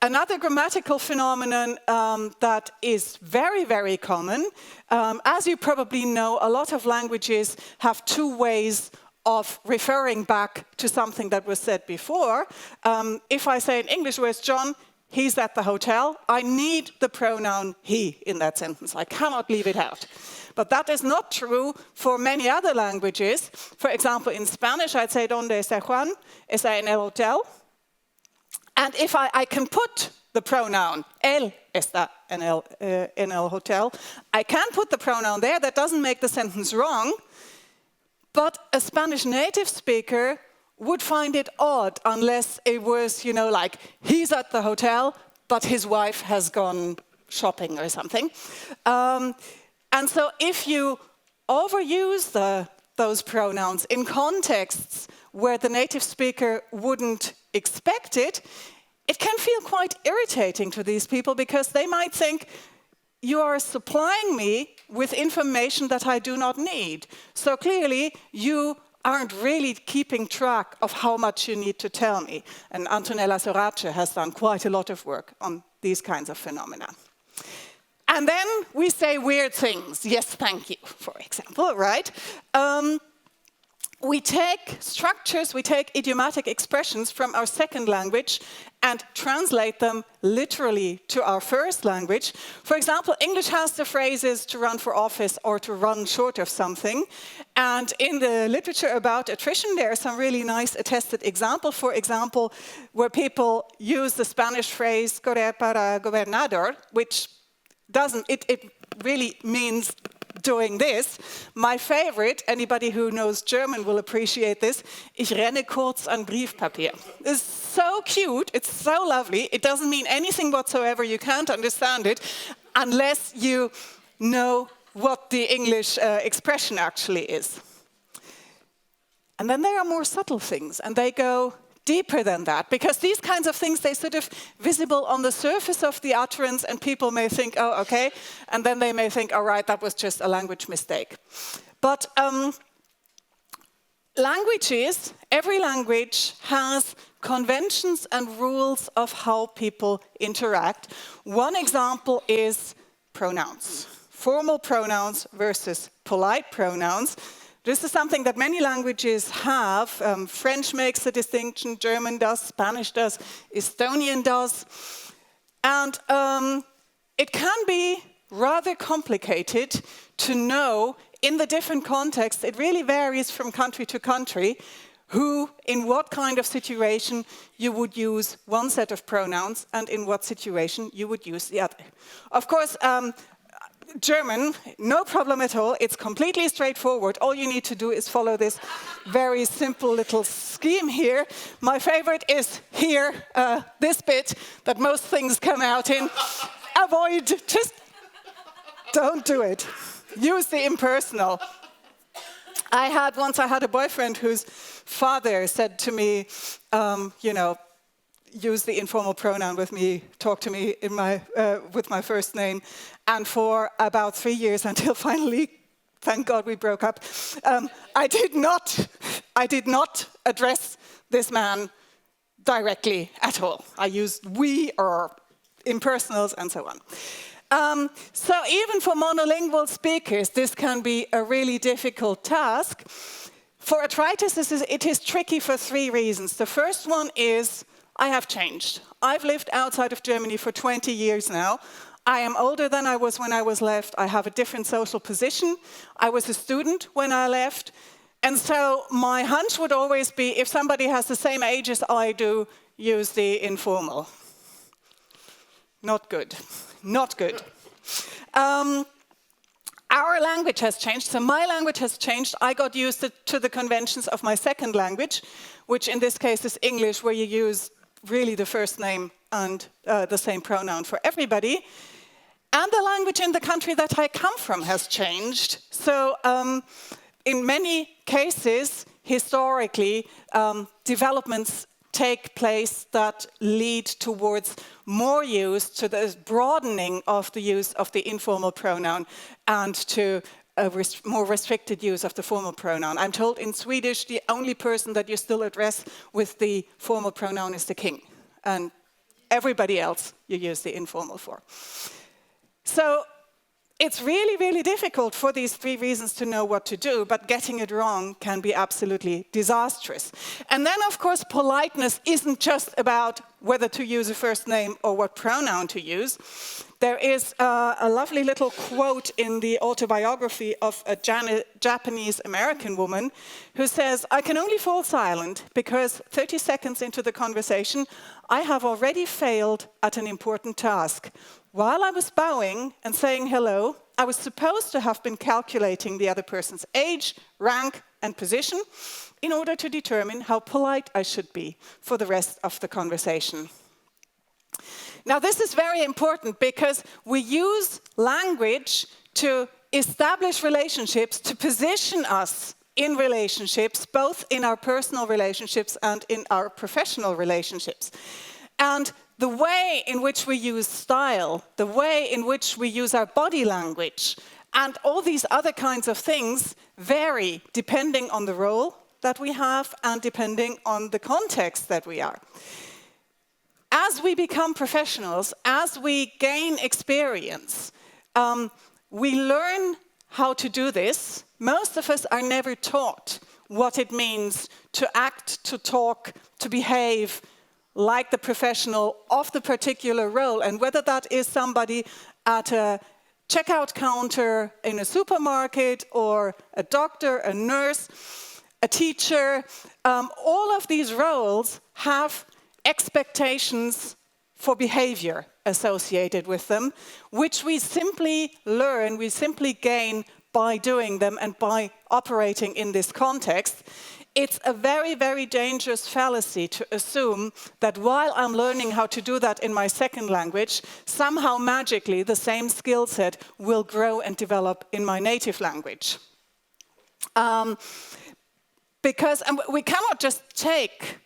Speaker 3: Another grammatical phenomenon that is very, very common, as you probably know, a lot of languages have two ways of referring back to something that was said before. If I say in English, where's John? He's at the hotel. I need the pronoun he in that sentence. I cannot leave it out. But that is not true for many other languages. For example, in Spanish, I'd say, ¿Dónde está Juan? Está en el hotel. And if I can put the pronoun él está en el hotel. I can put the pronoun there. That doesn't make the sentence wrong. But a Spanish native speaker would find it odd unless it was, you know, like he's at the hotel, but his wife has gone shopping or something. And so if you overuse those pronouns in contexts where the native speaker wouldn't expect it, it can feel quite irritating to these people because they might think, you are supplying me with information that I do not need. So clearly, you aren't really keeping track of how much you need to tell me. And Antonella Sorace has done quite a lot of work on these kinds of phenomena. And then we say weird things. Yes, thank you, for example, right? We take structures, we take idiomatic expressions from our second language and translate them literally to our first language. For example, English has the phrases to run for office or to run short of something. And in the literature about attrition, there are some really nice attested examples. For example, where people use the Spanish phrase correr para gobernador, which doesn't, it really means doing this. My favorite, anybody who knows German will appreciate this, ich renne kurz an Briefpapier. It's so cute, it's so lovely, it doesn't mean anything whatsoever, you can't understand it unless you know what the English expression actually is. And then there are more subtle things, and they go deeper than that, because these kinds of things, they're sort of visible on the surface of the utterance, and people may think, oh, okay, and then they may think, all right, that was just a language mistake. But languages, every language has conventions and rules of how people interact. One example is pronouns. Formal pronouns versus polite pronouns. This is something that many languages have. French makes the distinction, German does, Spanish does, Estonian does. And it can be rather complicated to know in the different contexts. It really varies from country to country who, in what kind of situation you would use one set of pronouns and in what situation you would use the other. Of course, German, no problem at all. It's completely straightforward. All you need to do is follow this very simple little scheme here. My favorite is here, this bit that most things come out in. Avoid, just don't do it. Use the impersonal. I had a boyfriend whose father said to me, you know, use the informal pronoun with me, talk to me in with my first name. And for about 3 years, until finally, thank God we broke up, I did not address this man directly at all. I used we or impersonals and so on. So even for monolingual speakers, this can be a really difficult task. For attritis, it is tricky for 3 reasons. The first one is, I have changed. I've lived outside of Germany for 20 years now. I am older than I was when I was left. I have a different social position. I was a student when I left. And so my hunch would always be, if somebody has the same age as I do, use the informal. Not good. Not good. Our language has changed, so my language has changed. I got used to the conventions of my second language, which in this case is English, where you use really the first name and the same pronoun for everybody. And the language in the country that I come from has changed. So in many cases, historically, developments take place that lead towards more use, to the broadening of the use of the informal pronoun and to a more restricted use of the formal pronoun. I'm told in Swedish, the only person that you still address with the formal pronoun is the king. And everybody else you use the informal for. So it's really, really difficult for these 3 reasons to know what to do, but getting it wrong can be absolutely disastrous. And then, of course, politeness isn't just about whether to use a first name or what pronoun to use. There is a lovely little quote in the autobiography of a Japanese-American woman who says, "I can only fall silent because 30 seconds into the conversation, I have already failed at an important task. While I was bowing and saying hello, I was supposed to have been calculating the other person's age, rank, and position in order to determine how polite I should be for the rest of the conversation." Now, this is very important because we use language to establish relationships, to position us in relationships, both in our personal relationships and in our professional relationships. And the way in which we use style, the way in which we use our body language, and all these other kinds of things vary depending on the role that we have and depending on the context that we are. As we become professionals, as we gain experience, we learn how to do this. Most of us are never taught what it means to act, to talk, to behave like the professional of the particular role, and whether that is somebody at a checkout counter in a supermarket, or a doctor, a nurse, a teacher. All of these roles have expectations for behavior associated with them, which we simply learn, we simply gain by doing them and by operating in this context. It's a very, very dangerous fallacy to assume that while I'm learning how to do that in my second language, somehow magically the same skill set will grow and develop in my native language. Because we cannot just take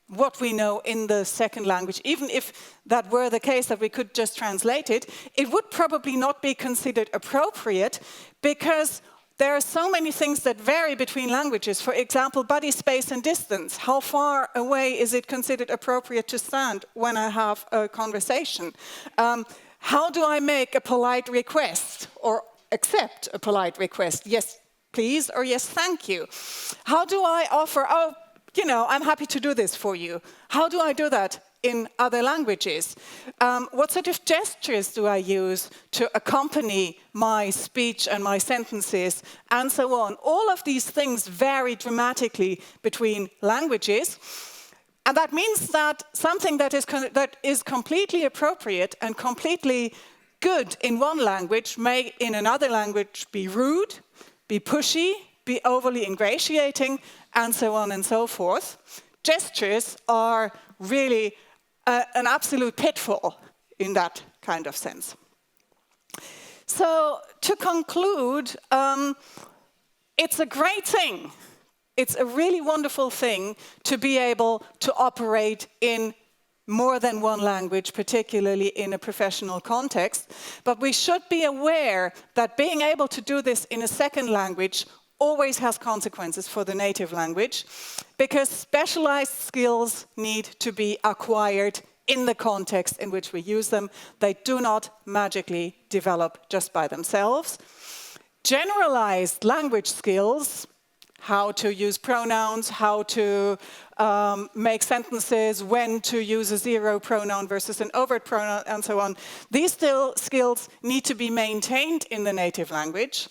Speaker 3: what we know in the second language. Even if that were the case, that we could just translate it, it would probably not be considered appropriate, because there are so many things that vary between languages. For example, body space and distance. How far away is it considered appropriate to stand when I have a conversation? How do I make a polite request or accept a polite request? Yes, please, or yes, thank you. How do I offer, oh, you know, I'm happy to do this for you. How do I do that in other languages? What sort of gestures do I use to accompany my speech and my sentences, and so on? All of these things vary dramatically between languages. And that means that something that is completely appropriate and completely good in one language may in another language be rude, be pushy, be overly ingratiating, and so on and so forth. Gestures are really an absolute pitfall in that kind of sense. So to conclude, it's a great thing. It's a really wonderful thing to be able to operate in more than one language, particularly in a professional context. But we should be aware that being able to do this in a second language always has consequences for the native language, because specialized skills need to be acquired in the context in which we use them. They do not magically develop just by themselves. Generalized language skills, how to use pronouns, how to make sentences, when to use a zero pronoun versus an overt pronoun, and so on, these skills need to be maintained in the native language.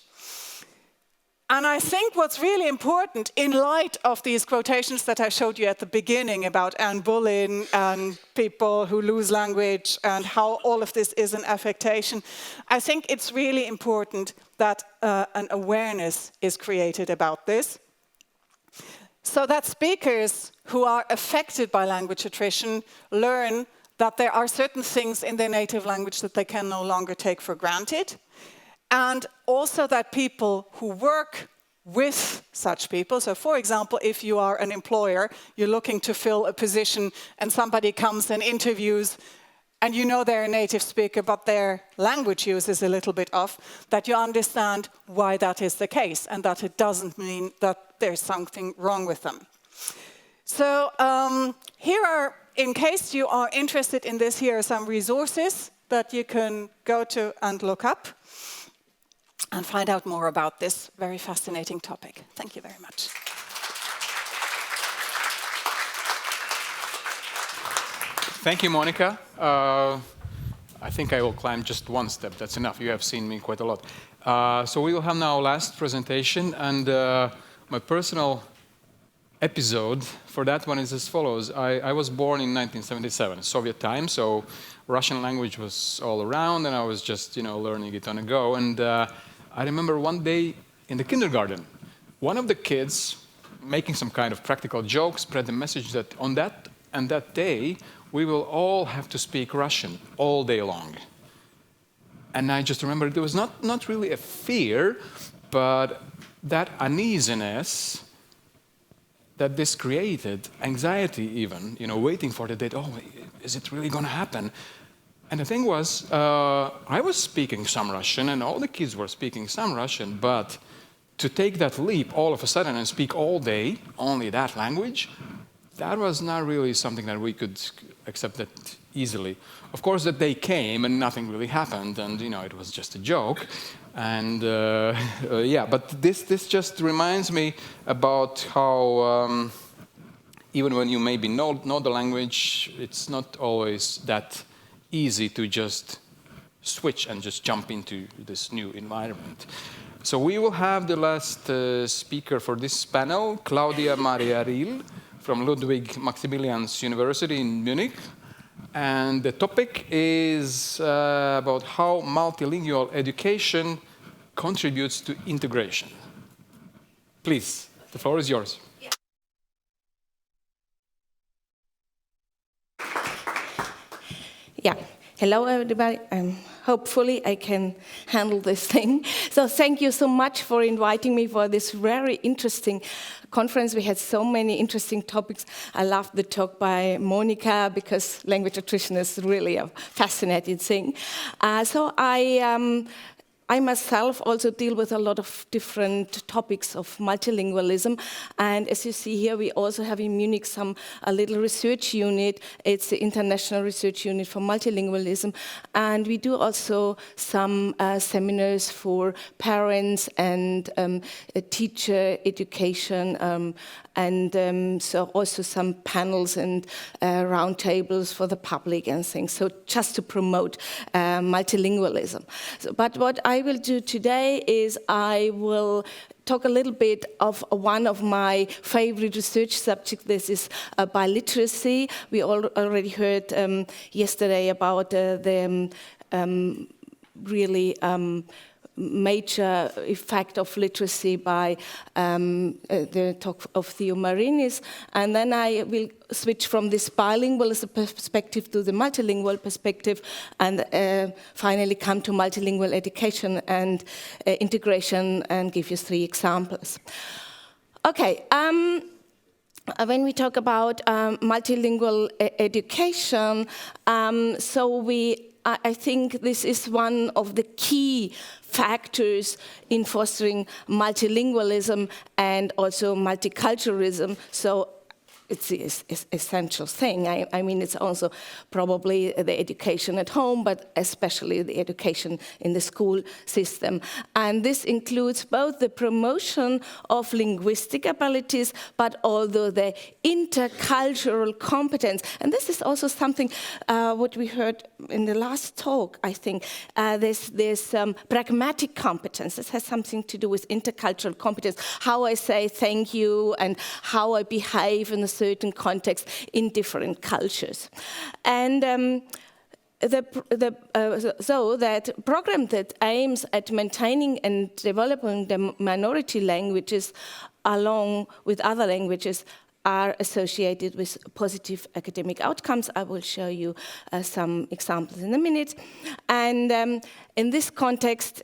Speaker 3: And I think what's really important, in light of these quotations that I showed you at the beginning about Anne Boleyn and people who lose language and how all of this is an affectation, I think it's really important that an awareness is created about this, so that speakers who are affected by language attrition learn that there are certain things in their native language that they can no longer take for granted. And also that people who work with such people, so for example, if you are an employer, you're looking to fill a position and somebody comes and interviews and you know they're a native speaker but their language use is a little bit off, that you understand why that is the case and that it doesn't mean that there's something wrong with them. So here are, in case you are interested in this, here are some resources that you can go to and look up. and find out more about this very fascinating topic. Thank you very much.
Speaker 1: Thank you, Monika. I think I will climb just one step. That's enough. You have seen me quite a lot. So we will have now last presentation, and my personal episode for that one is as follows. I was born in 1977, Soviet time, so Russian language was all around, and I was just, learning it on the go. And I remember one day in the kindergarten, one of the kids making some kind of practical joke spread the message that on that day, we will all have to speak Russian all day long. And I just remember there was not really a fear, but that uneasiness that this created, anxiety even, waiting for the date, oh, is it really going to happen? And the thing was, I was speaking some Russian, and all the kids were speaking some Russian, but to take that leap all of a sudden and speak all day only that language, that was not really something that we could accept that easily. Of course, that day came and nothing really happened, and it was just a joke. And but this just reminds me about how even when you maybe know the language, it's not always that easy to just switch and just jump into this new environment. So we will have the last speaker for this panel, Claudia Maria Riehl from Ludwig-Maximilians-Universität in Munich. And the topic is about how multilingual education contributes to integration. Please, the floor is yours.
Speaker 4: Yeah. Hello, everybody. Hopefully, I can handle this thing. So thank you so much for inviting me for this very interesting conference. We had so many interesting topics. I loved the talk by Monika because language attrition is really a fascinating thing. So I myself also deal with a lot of different topics of multilingualism, and as you see here, we also have in Munich a little research unit. It's the International Research Unit for Multilingualism, and we do also some seminars for parents and teacher education, and so also some panels and roundtables for the public and things. So just to promote multilingualism. But what I will do today is I will talk a little bit of one of my favorite research subjects. This is biliteracy. We already heard yesterday about the really major effect of literacy by the talk of Theo Marinis. And then I will switch from this bilingual perspective to the multilingual perspective, and finally come to multilingual education and integration and give you 3 examples. Okay. When we talk about multilingual education, I think this is one of the key factors in fostering multilingualism and also multiculturalism. So it's the essential thing. I mean, it's also probably the education at home, but especially the education in the school system. And this includes both the promotion of linguistic abilities, but also the intercultural competence. And this is also something what we heard in the last talk, I think. There's pragmatic competence. This has something to do with intercultural competence, how I say thank you and how I behave in a certain context in different cultures. And so that program that aims at maintaining and developing the minority languages along with other languages are associated with positive academic outcomes. I will show you some examples in a minute. And in this context,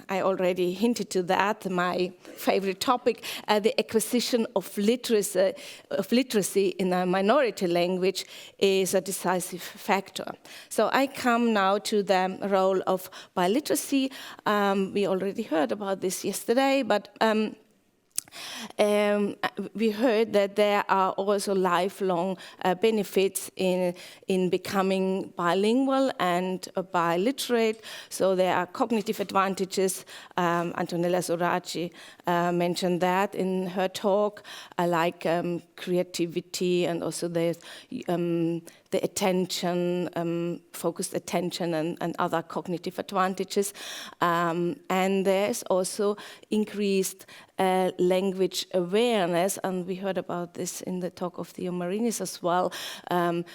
Speaker 4: I already hinted to that, my favorite topic, the acquisition of literacy in a minority language is a decisive factor. So I come now to the role of biliteracy. We already heard about this yesterday, but we heard that there are also lifelong benefits in becoming bilingual and biliterate. So there are cognitive advantages. Antonella Soraci mentioned that in her talk, like creativity and also the attention, focused attention and other cognitive advantages. And there's also increased language awareness, and we heard about this in the talk of Theo Marinis as well.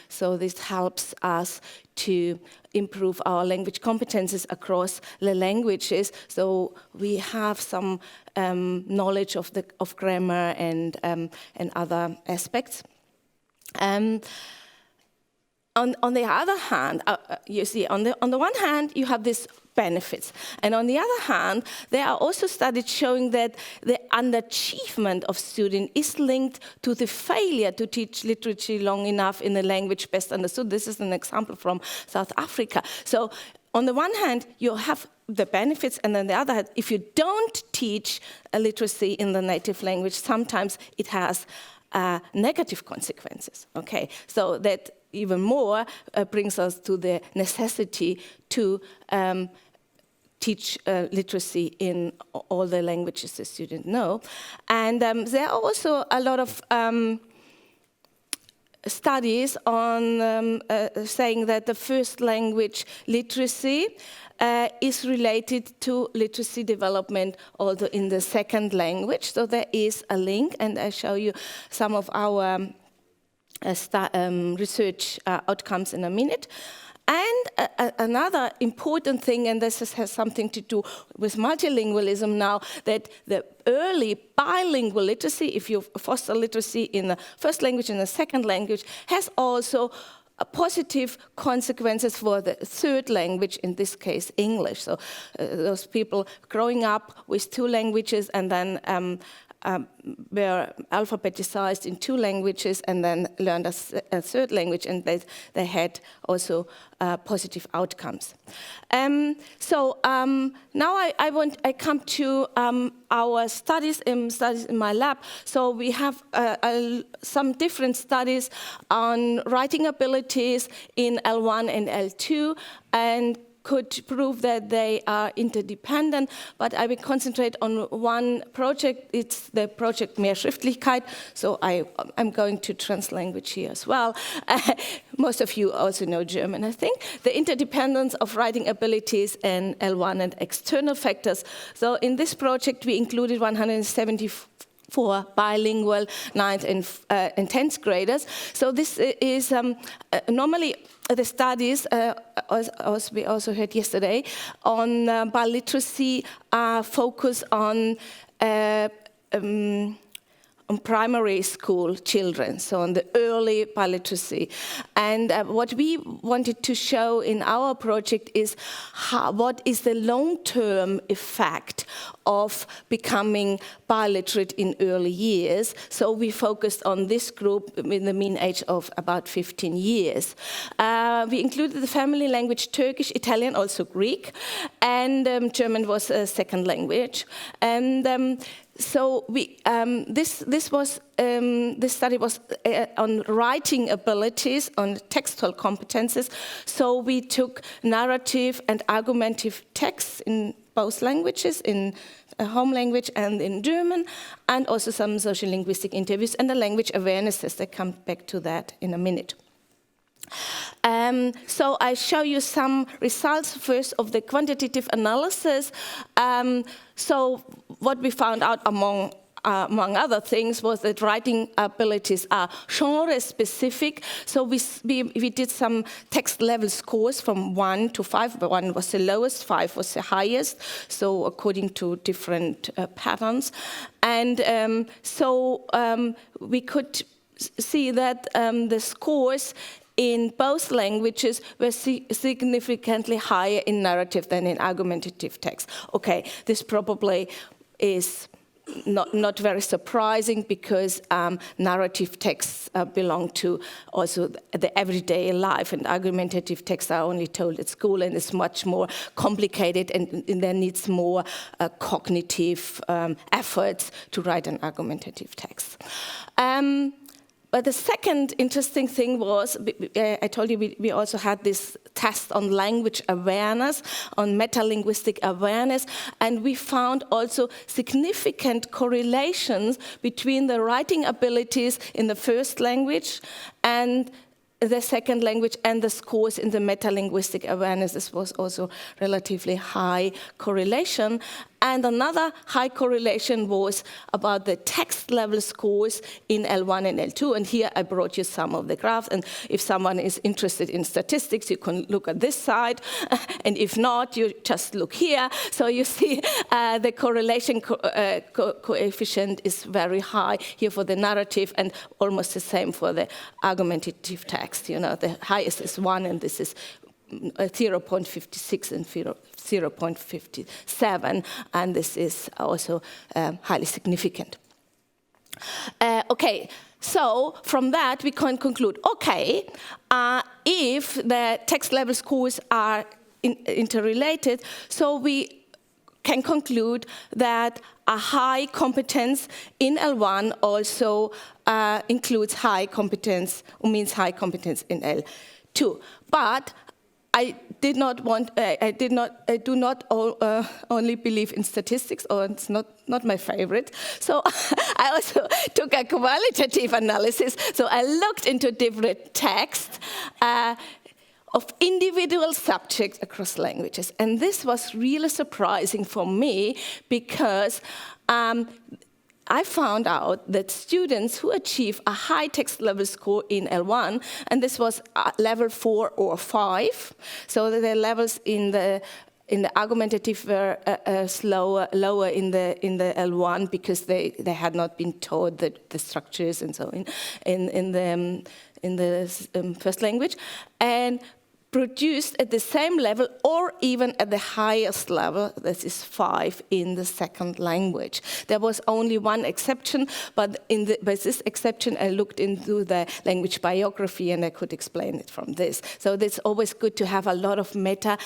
Speaker 4: So this helps us to improve our language competences across the languages. So we have some knowledge of grammar and other aspects. On the other hand, you see, on the one hand, you have these benefits. And on the other hand, there are also studies showing that the underachievement of students is linked to the failure to teach literature long enough in a language best understood. This is an example from South Africa. So on the one hand, you have the benefits, and on the other hand, if you don't teach literacy in the native language, sometimes it has negative consequences. Okay, so that even more brings us to the necessity to teach literacy in all the languages the students know. And there are also a lot of studies on saying that the first language literacy is related to literacy development also in the second language. So there is a link, and I show you some of our research outcomes in a minute. And another important thing, and this has something to do with multilingualism now, that the early bilingual literacy, if you foster literacy in the first language and the second language, has also positive consequences for the third language, in this case English. So those people growing up with two languages and then were alphabetized in two languages and then learned a third language, and they had also positive outcomes. So now I come to our studies in my lab. So we have some different studies on writing abilities in L1 and L2, and could prove that they are interdependent, but I will concentrate on one project. It's the project Mehr Schriftlichkeit, so I'm going to translanguage here as well. Most of you also know German, I think. The interdependence of writing abilities in L1 and external factors. So in this project, we included 174 bilingual 9th and 10th graders. So this is normally the studies, as we also heard yesterday, on biliteracy focus on primary school children, so on the early biliteracy. And what we wanted to show in our project is what is the long-term effect of becoming biliterate in early years. So we focused on this group with the mean age of about 15 years. We included the family language Turkish, Italian, also Greek, and German was a second language. And so this study was on writing abilities, on textual competences. So we took narrative and argumentative texts in both languages, in home language and in German, and also some social linguistic interviews and the language awarenesses. I come back to that in a minute. So I show you some results first of the quantitative analysis. So what we found out among other things was that writing abilities are genre specific. So we did some text level scores from 1 to 5. 1 was the lowest, 5 was the highest, so according to different patterns. And so we could see that the scores in both languages were significantly higher in narrative than in argumentative text. Okay, this probably is not very surprising, because narrative texts belong to also the everyday life, and argumentative texts are only told at school, and it's much more complicated, and there needs more cognitive efforts to write an argumentative text. But the second interesting thing was, I told you we also had this test on language awareness, on metalinguistic awareness, and we found also significant correlations between the writing abilities in the first language and the second language and the scores in the metalinguistic awareness. This was also relatively high correlation. And another high correlation was about the text level scores in L1 and L2. And here I brought you some of the graphs. And if someone is interested in statistics, you can look at this side. And if not, you just look here. So you see the correlation coefficient is very high here for the narrative, and almost the same for the argumentative text. You know, the highest is 1, and this is 0.56 and 0.57, and this is also highly significant. Okay, so from that we can conclude, okay, if the text level scores are interrelated, so we can conclude that a high competence in L1 also includes high competence, or means high competence in L2. But I do not only believe in statistics, or it's not my favorite. So I also took a qualitative analysis. So I looked into different texts of individual subjects across languages. And this was really surprising for me, because I found out that students who achieve a high text level score in L1, and this was level 4 or 5, so the levels in the argumentative were lower in the L1, because they had not been taught the structures and so in the first language, and produced at the same level or even at the highest level, this is 5, in the second language. There was only one exception, but by this exception I looked into the language biography and I could explain it from this. So it's always good to have a lot of meta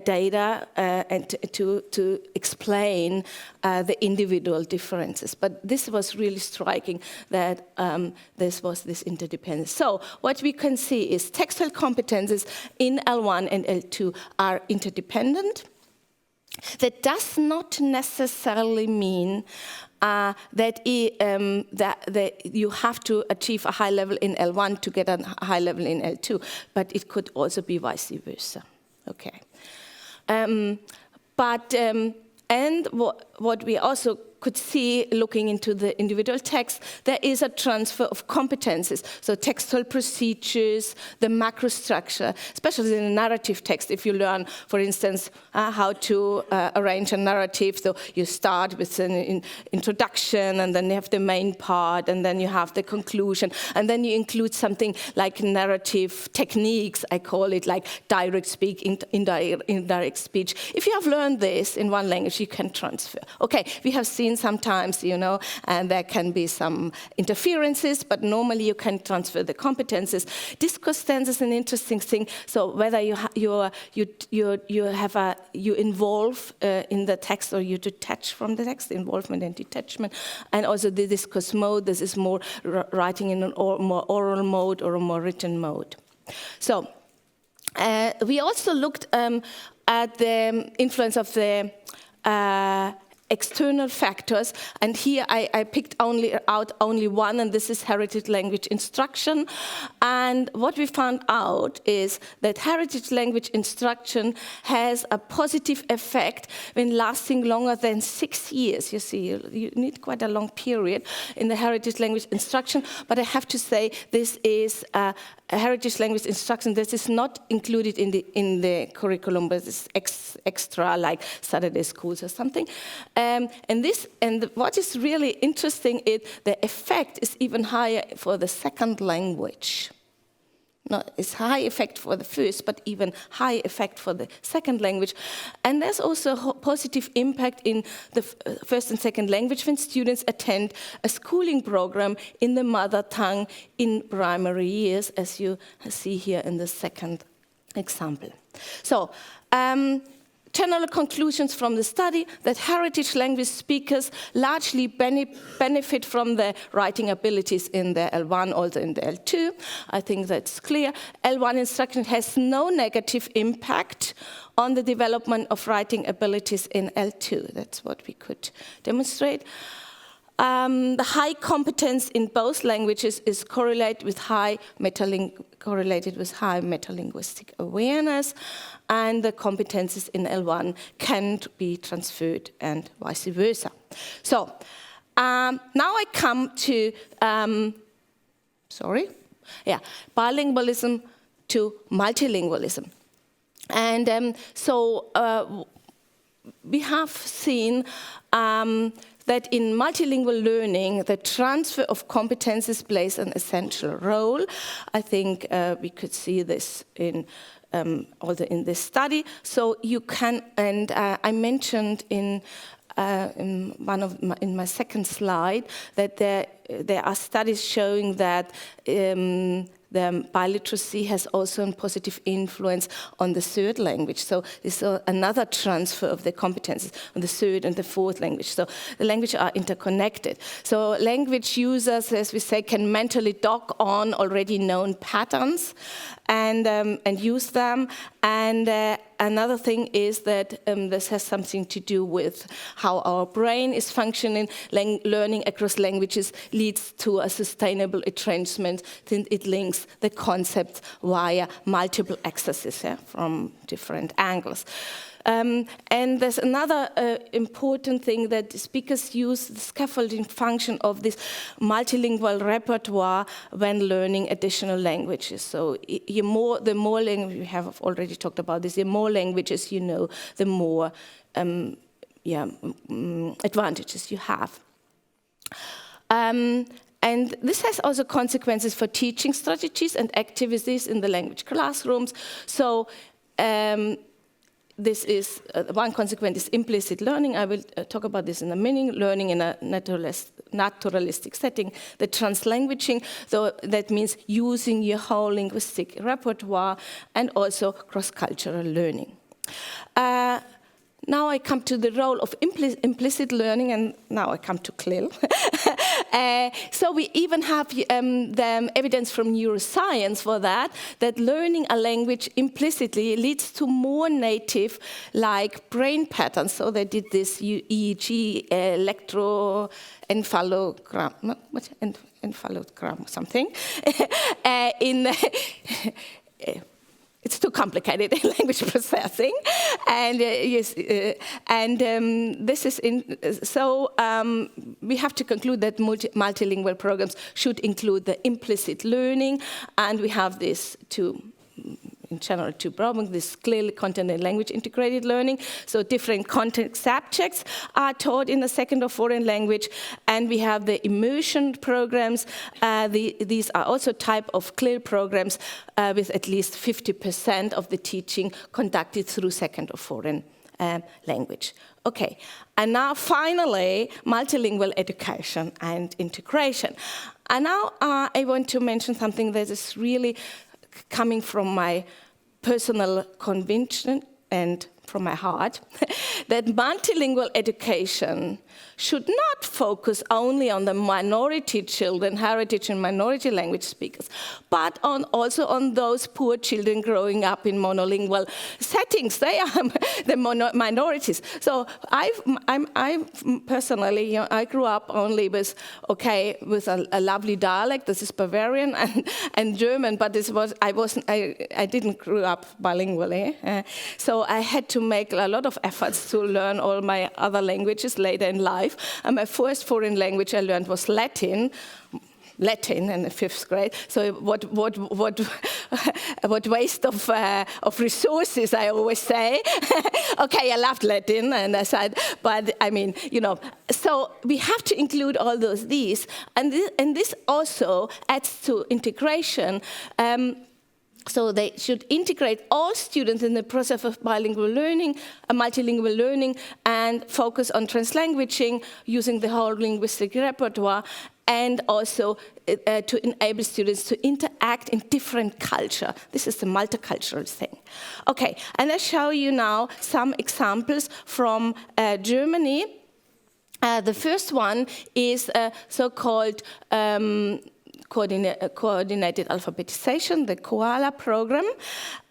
Speaker 4: data and to explain the individual differences. But this was really striking that this was this interdependence. So what we can see is textual competences in L1 and L2 are interdependent. That does not necessarily mean that you have to achieve a high level in L1 to get a high level in L2, but it could also be vice versa. Okay. And what we also could see, looking into the individual text, there is a transfer of competences. So textual procedures, the macro structure, especially in a narrative text. If you learn, for instance, how to arrange a narrative, so you start with an introduction, and then you have the main part, and then you have the conclusion, and then you include something like narrative techniques, I call it, like direct speak, indirect speech. If you have learned this in one language, you can transfer. Okay, we have seen sometimes, you know, and there can be some interferences, but normally you can transfer the competences. Discourse tense is an interesting thing. So whether you involve in the text or you detach from the text, involvement and detachment, and also the discourse mode. This is more writing in more oral mode or a more written mode. So we also looked at the influence of the external factors, and here I picked out only one, and this is heritage language instruction. And what we found out is that heritage language instruction has a positive effect when lasting longer than 6 years. You see, you need quite a long period in the heritage language instruction, but I have to say this is a heritage language instruction. This is not included in the curriculum, but it's extra, like Saturday schools or something. And what is really interesting is the effect is even higher for the second language. It's high effect for the first, but even high effect for the second language. And there's also a positive impact in the first and second language when students attend a schooling program in the mother tongue in primary years, as you see here in the second example. So, general conclusions from the study that heritage language speakers largely benefit from the writing abilities in the L1, also in the L2. I think that's clear. L1 instruction has no negative impact on the development of writing abilities in L2. That's what we could demonstrate. The high competence in both languages is correlated with high metalinguistic awareness, and the competences in L1 can be transferred and vice versa. So now I come to bilingualism to multilingualism, and we have seen that in multilingual learning, the transfer of competences plays an essential role. I think we could see this in also in this study. So you can, and I mentioned in my second slide that there are studies showing that the biliteracy has also a positive influence on the third language. So it's another transfer of the competences on the third and the fourth language. So the languages are interconnected. So language users, as we say, can mentally dock on already known patterns and use them. And another thing is that this has something to do with how our brain is functioning. Learning across languages leads to a sustainable entrenchment, since it links the concept via multiple accesses from different angles. And there's another important thing that speakers use the scaffolding function of this multilingual repertoire when learning additional languages. So the more language, we have already talked about this, the more languages you know, the more advantages you have. And this has also consequences for teaching strategies and activities in the language classrooms. So this is one consequence is implicit learning. I will talk about this in a minute. Learning in a naturalistic setting. The translanguaging, so that means using your whole linguistic repertoire, and also cross-cultural learning. Now I come to the role of implicit learning, and now I come to CLIL. So we even have the evidence from neuroscience for that learning a language implicitly leads to more native-like brain patterns. So they did this EEG, electroencephalogram, encephalogram, something, it's too complicated in language processing, and this is we have to conclude that multilingual programs should include the implicit learning, and we have this in general two problems, this clearly content and language integrated learning. So different content subjects are taught in a second or foreign language, and we have the immersion programs. These are also type of CLIL programs with at least 50% of the teaching conducted through second or foreign language. Okay, and now finally, multilingual education and integration. And now I want to mention something that is really coming from my personal conviction and from my heart, that multilingual education should not focus only on the minority children, heritage and minority language speakers, but also on those poor children growing up in monolingual settings. They are the minorities. So I personally, I grew up only with a lovely dialect. This is Bavarian and German, but I didn't grow up bilingually. So I had to make a lot of efforts to learn all my other languages later in life. And my first foreign language I learned was Latin in the 5th grade. So what waste of resources, I always say. Okay, I loved Latin, and I said, but I mean, so we have to include all these, and this also adds to integration. So they should integrate all students in the process of bilingual learning, multilingual learning, and focus on translanguaging using the whole linguistic repertoire, and also to enable students to interact in different culture. This is the multicultural thing. Okay, and I'll show you now some examples from Germany. The first one is so-called coordinated alphabetization, the KOALA program.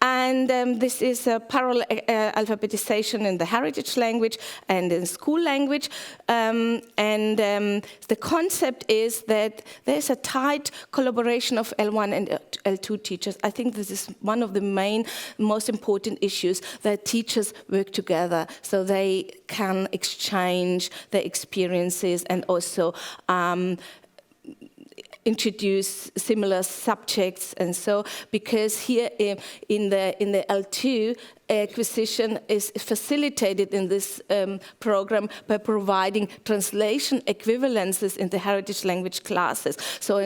Speaker 4: And this is a parallel alphabetization in the heritage language and in school language. The concept is that there's a tight collaboration of L1 and L2 teachers. I think this is one of the most important issues, that teachers work together so they can exchange their experiences and also introduce similar subjects, and so because here in the L2 acquisition is facilitated in this program by providing translation equivalences in the heritage language classes. So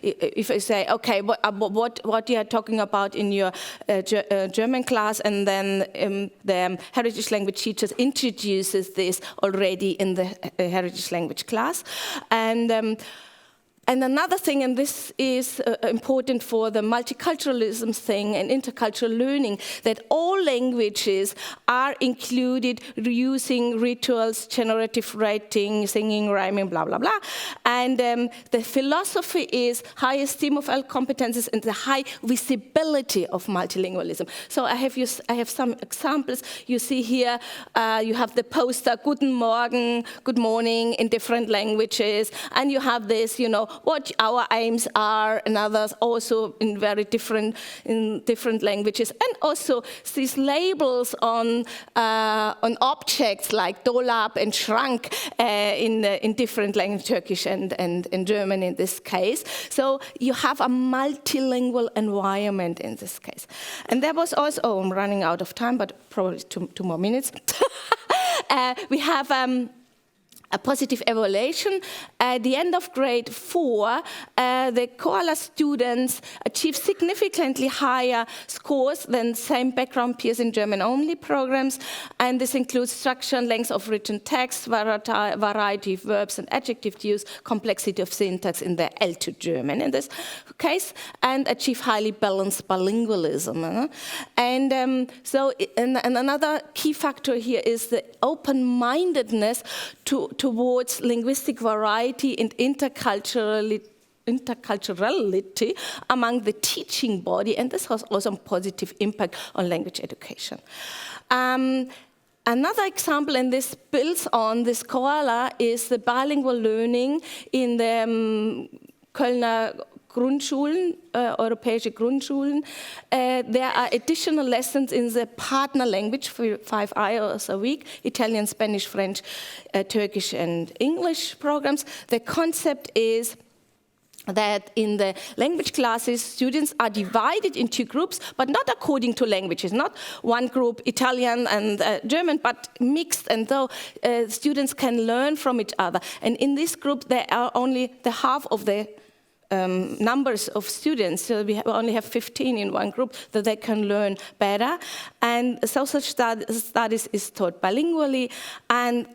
Speaker 4: if I say, okay, what you are talking about in your German class, and then the heritage language teachers introduces this already in the heritage language class. And another thing, and this is important for the multiculturalism thing and intercultural learning, that all languages are included using rituals, generative writing, singing, rhyming, blah, blah, blah. And the philosophy is high esteem of all competences and the high visibility of multilingualism. So I have some examples. You see here, you have the poster, Guten Morgen, good morning, in different languages. And you have this, what our aims are, and others also in different languages, and also these labels on objects like Dolab and Schrank in different languages, Turkish and German in this case. So you have a multilingual environment in this case. And there was also, I'm running out of time, but probably two more minutes. We have a positive evaluation. At the end of grade 4, the KOALA students achieve significantly higher scores than same background peers in German-only programs, and this includes structure and length of written text, variety of verbs and adjective use, complexity of syntax in the L2 German in this case, and achieve highly balanced bilingualism. And another key factor here is the open-mindedness towards linguistic variety and interculturality among the teaching body, and this has also a positive impact on language education. Another example, and this builds on this KOALA, is the bilingual learning in the Kölner Grundschulen, europäische Grundschulen. There are additional lessons in the partner language for 5 hours a week, Italian, Spanish, French, Turkish, and English programs. The concept is that in the language classes, students are divided into groups, but not according to languages, not one group, Italian and German, but mixed, and so students can learn from each other. And in this group, there are only the half of the numbers of students, so we only have 15 in one group, that they can learn better. And social studies is taught bilingually, and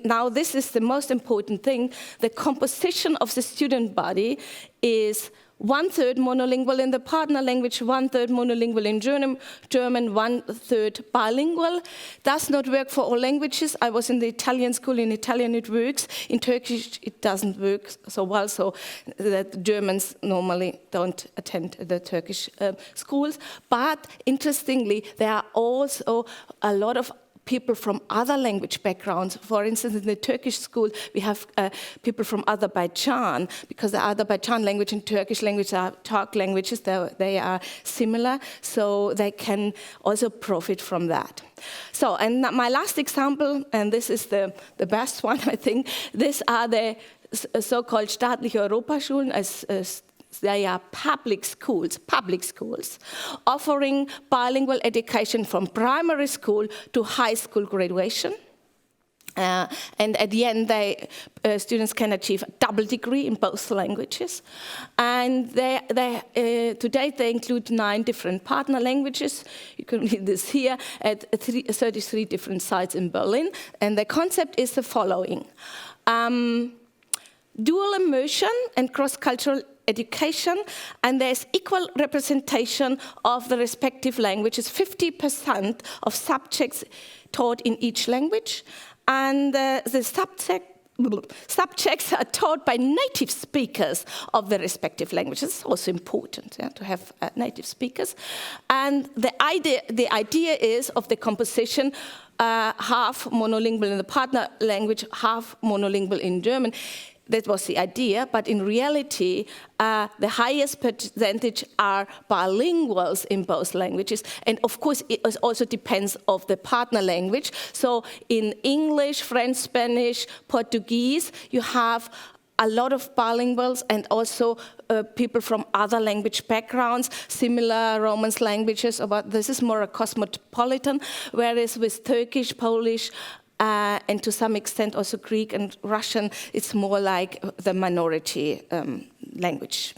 Speaker 4: now this is the most important thing, the composition of the student body is 1/3 monolingual in the partner language, 1/3 monolingual in German, 1/3 bilingual. Does not work for all languages. I was in the Italian school. In Italian it works. In Turkish it doesn't work so well, so that Germans normally don't attend the Turkish schools. But interestingly, there are also a lot of people from other language backgrounds. For instance, in the Turkish school, we have people from Azerbaijan, because the Azerbaijan language and Turkish language are talk languages, they are similar, so they can also profit from that. So, and my last example, and this is the best one, I think, these are the so-called staatliche Europaschulen, as they are public schools, offering bilingual education from primary school to high school graduation. And at the end, students can achieve a double degree in both languages. And to date, they include 9 different partner languages. You can read this here at 33 different sites in Berlin. And the concept is the following. Dual immersion and cross-cultural education, and there's equal representation of the respective languages, 50% of subjects taught in each language. And the subjects are taught by native speakers of the respective languages. It's also important to have native speakers. And the idea is of the composition, half monolingual in the partner language, half monolingual in German. That was the idea, but in reality, the highest percentage are bilinguals in both languages. And of course, it also depends on the partner language. So in English, French, Spanish, Portuguese, you have a lot of bilinguals and also people from other language backgrounds, similar Romance languages, but this is more a cosmopolitan, whereas with Turkish, Polish, and to some extent also Greek and Russian, it's more like the minority language.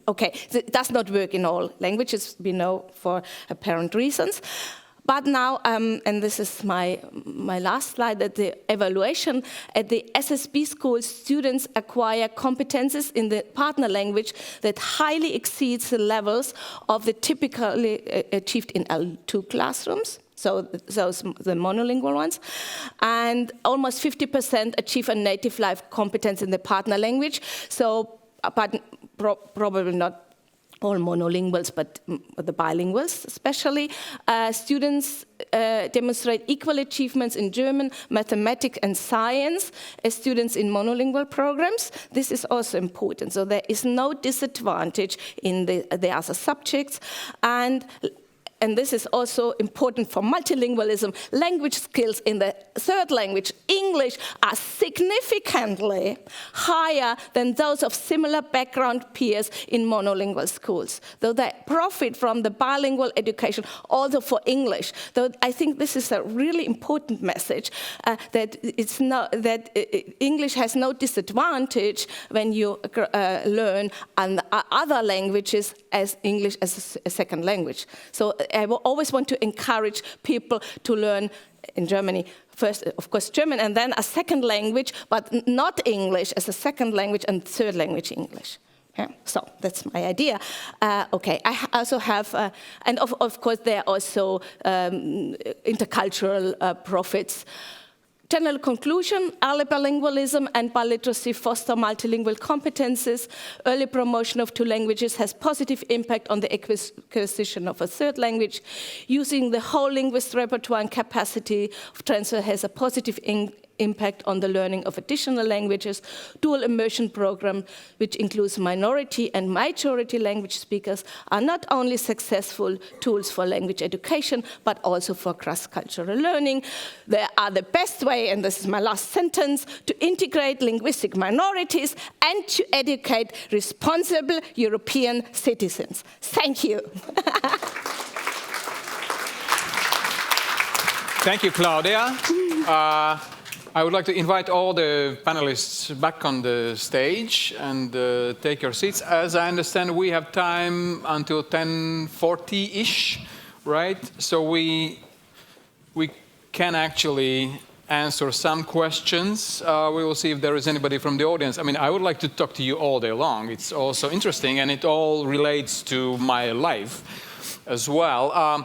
Speaker 4: Okay, it does not work in all languages, we know, for apparent reasons. But now, and this is my last slide, that the evaluation at the SSB schools, students acquire competences in the partner language that highly exceeds the levels of the typically achieved in L2 classrooms. So those the monolingual ones, and almost 50% achieve a native life competence in the partner language. So, but probably not all monolinguals, but the bilinguals especially. Students demonstrate equal achievements in German, mathematics, and science as students in monolingual programs. This is also important. So there is no disadvantage in the other subjects. And this is also important for multilingualism. Language skills in the third language, English, are significantly higher than those of similar background peers in monolingual schools. Though they profit from the bilingual education also for English. Though I think this is a really important message, that English has no disadvantage when you learn other languages as English as a second language. So I will always want to encourage people to learn in Germany, first, of course, German, and then a second language, but not English as a second language and third language English. Yeah, so that's my idea. Okay, I also have, and of course, there are also intercultural profits. General conclusion, early bilingualism and biliteracy foster multilingual competences. Early promotion of 2 languages has positive impact on the acquisition of a third language. Using the whole linguist repertoire and capacity of transfer has a positive impact on the learning of additional languages. Dual immersion program, which includes minority and majority language speakers, are not only successful tools for language education, but also for cross-cultural learning. They are the best way, and this is my last sentence, to integrate linguistic minorities and to educate responsible European citizens. Thank you.
Speaker 1: Thank you, Claudia. I would like to invite all the panelists back on the stage and take your seats. As I understand, we have time until 10:40-ish, right? So we can actually answer some questions. We will see if there is anybody from the audience. I mean, I would like to talk to you all day long. It's also interesting, and it all relates to my life as well.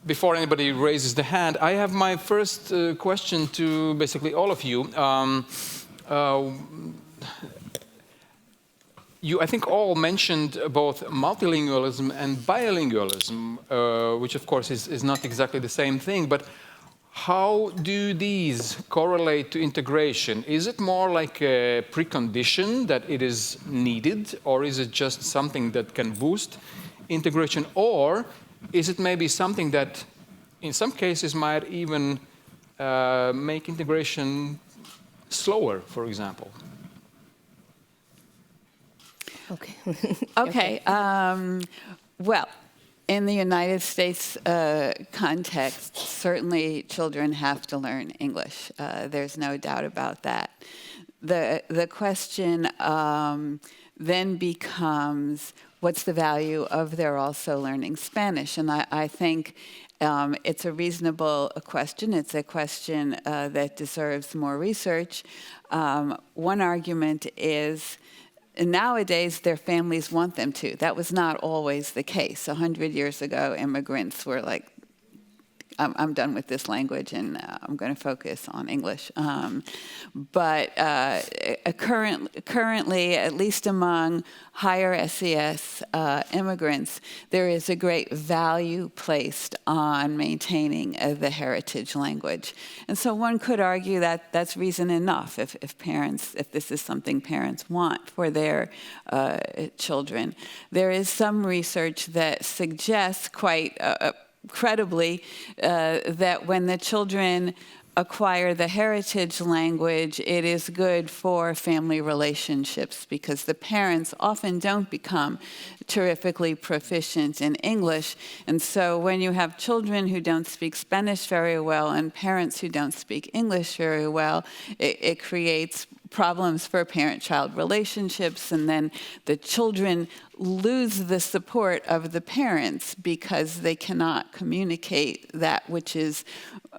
Speaker 1: Before anybody raises the hand, I have my first question to basically all of you. You, I think, all mentioned both multilingualism and bilingualism, which of course is not exactly the same thing, but how do these correlate to integration? Is it more like a precondition that it is needed, or is it just something that can boost integration, or is it maybe something that in some cases might even make integration slower, for example?
Speaker 2: Okay. Well, in the United States context, certainly children have to learn English. There's no doubt about that. The question then becomes, what's the value of their also learning Spanish? And I think it's a reasonable question. It's a question that deserves more research. One argument is, nowadays, their families want them to. That was not always the case. 100 years ago, immigrants were like, I'm done with this language and I'm going to focus on English. But currently, at least among higher SES immigrants, there is a great value placed on maintaining the heritage language. And so one could argue that that's reason enough if this is something parents want for their children. There is some research that suggests quite credibly that when the children acquire the heritage language, it is good for family relationships because the parents often don't become terrifically proficient in English. And so when you have children who don't speak Spanish very well and parents who don't speak English very well, it creates problems for parent-child relationships, and then the children lose the support of the parents because they cannot communicate that which is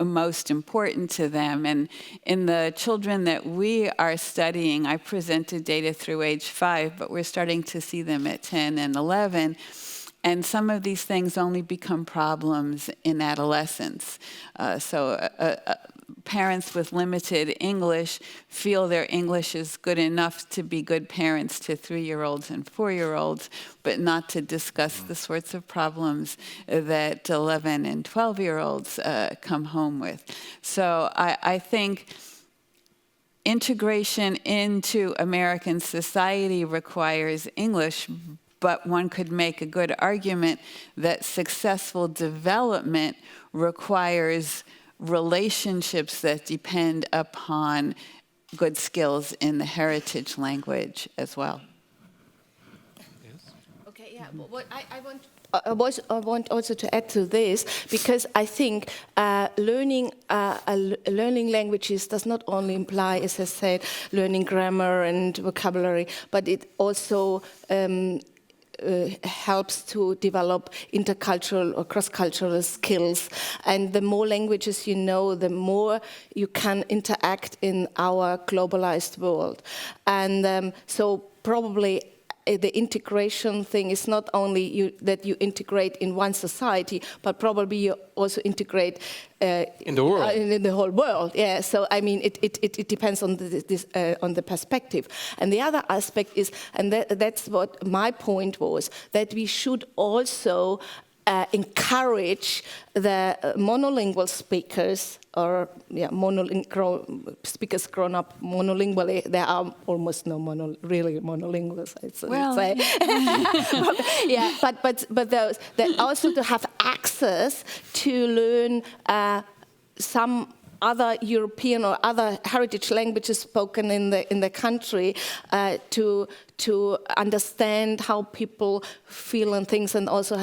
Speaker 2: most important to them. And in the children that we are studying, I presented data through age 5, but we're starting to see them at 10 and 11. And some of these things only become problems in adolescence. Parents with limited English feel their English is good enough to be good parents to 3-year-olds and 4-year-olds, but not to discuss the sorts of problems that 11 and 12-year-olds come home with. So I think integration into American society requires English, but one could make a good argument that successful development requires relationships that depend upon good skills in the heritage language as well.
Speaker 4: Yes. Okay, yeah. What I want also to add to this, because I think learning languages does not only imply, as I said, learning grammar and vocabulary, but it also helps to develop intercultural or cross-cultural skills. And the more languages you know, the more you can interact in our globalized world. And so probably the integration thing is not only that you integrate in one society, but probably you also integrate
Speaker 1: in the world,
Speaker 4: in the whole world. Yeah. So I mean, it depends on on the perspective. And the other aspect is, and that's what my point was, that we should also encourage the monolingual speakers, or speakers grown up monolingually. There are almost no really monolinguals, I'd say. Yeah, but those that also to have access to learn some other European or other heritage languages spoken in the country, to understand how people feel and things, and also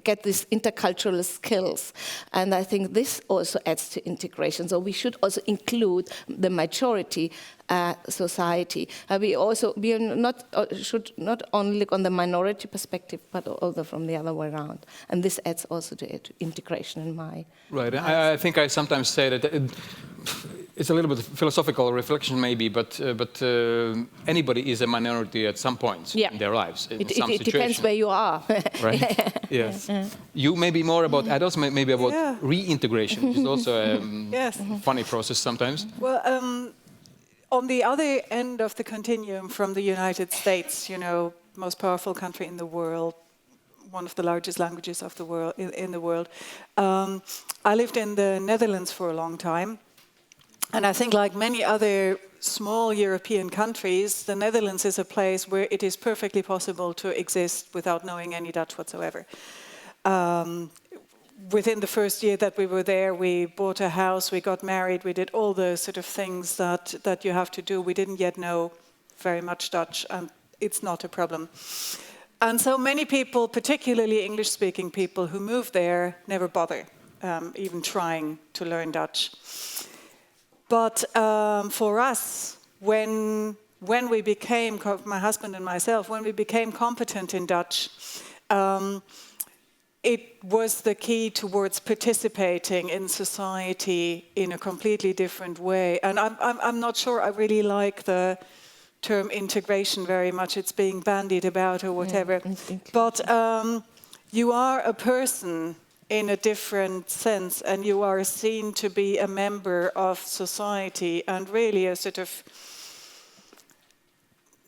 Speaker 4: get these intercultural skills. And I think this also adds to integration. So we should also include the majority society. We should not only look on the minority perspective, but also from the other way around. And this adds also to integration in my
Speaker 1: right. I think I sometimes say that it's a little bit philosophical reflection, maybe, but anybody is a minority at some point in their lives. In some
Speaker 4: it depends where you are.
Speaker 1: Right? Yes. Yeah. You maybe more about adults, maybe about reintegration, which is also a funny process sometimes.
Speaker 3: Well, on the other end of the continuum from the United States, most powerful country in the world, one of the largest languages of the world in the world. I lived in the Netherlands for a long time. And I think, like many other small European countries, the Netherlands is a place where it is perfectly possible to exist without knowing any Dutch whatsoever. Within the first year that we were there, we bought a house, we got married, we did all the sort of things that you have to do. We didn't yet know very much Dutch, and it's not a problem. And so many people, particularly English-speaking people who move there, never bother even trying to learn Dutch. But for us, when we became, my husband and myself, when we became competent in Dutch, it was the key towards participating in society in a completely different way. And I'm not sure I really like the term integration very much. It's being bandied about or whatever. But you are a person in a different sense, and you are seen to be a member of society and really a sort of,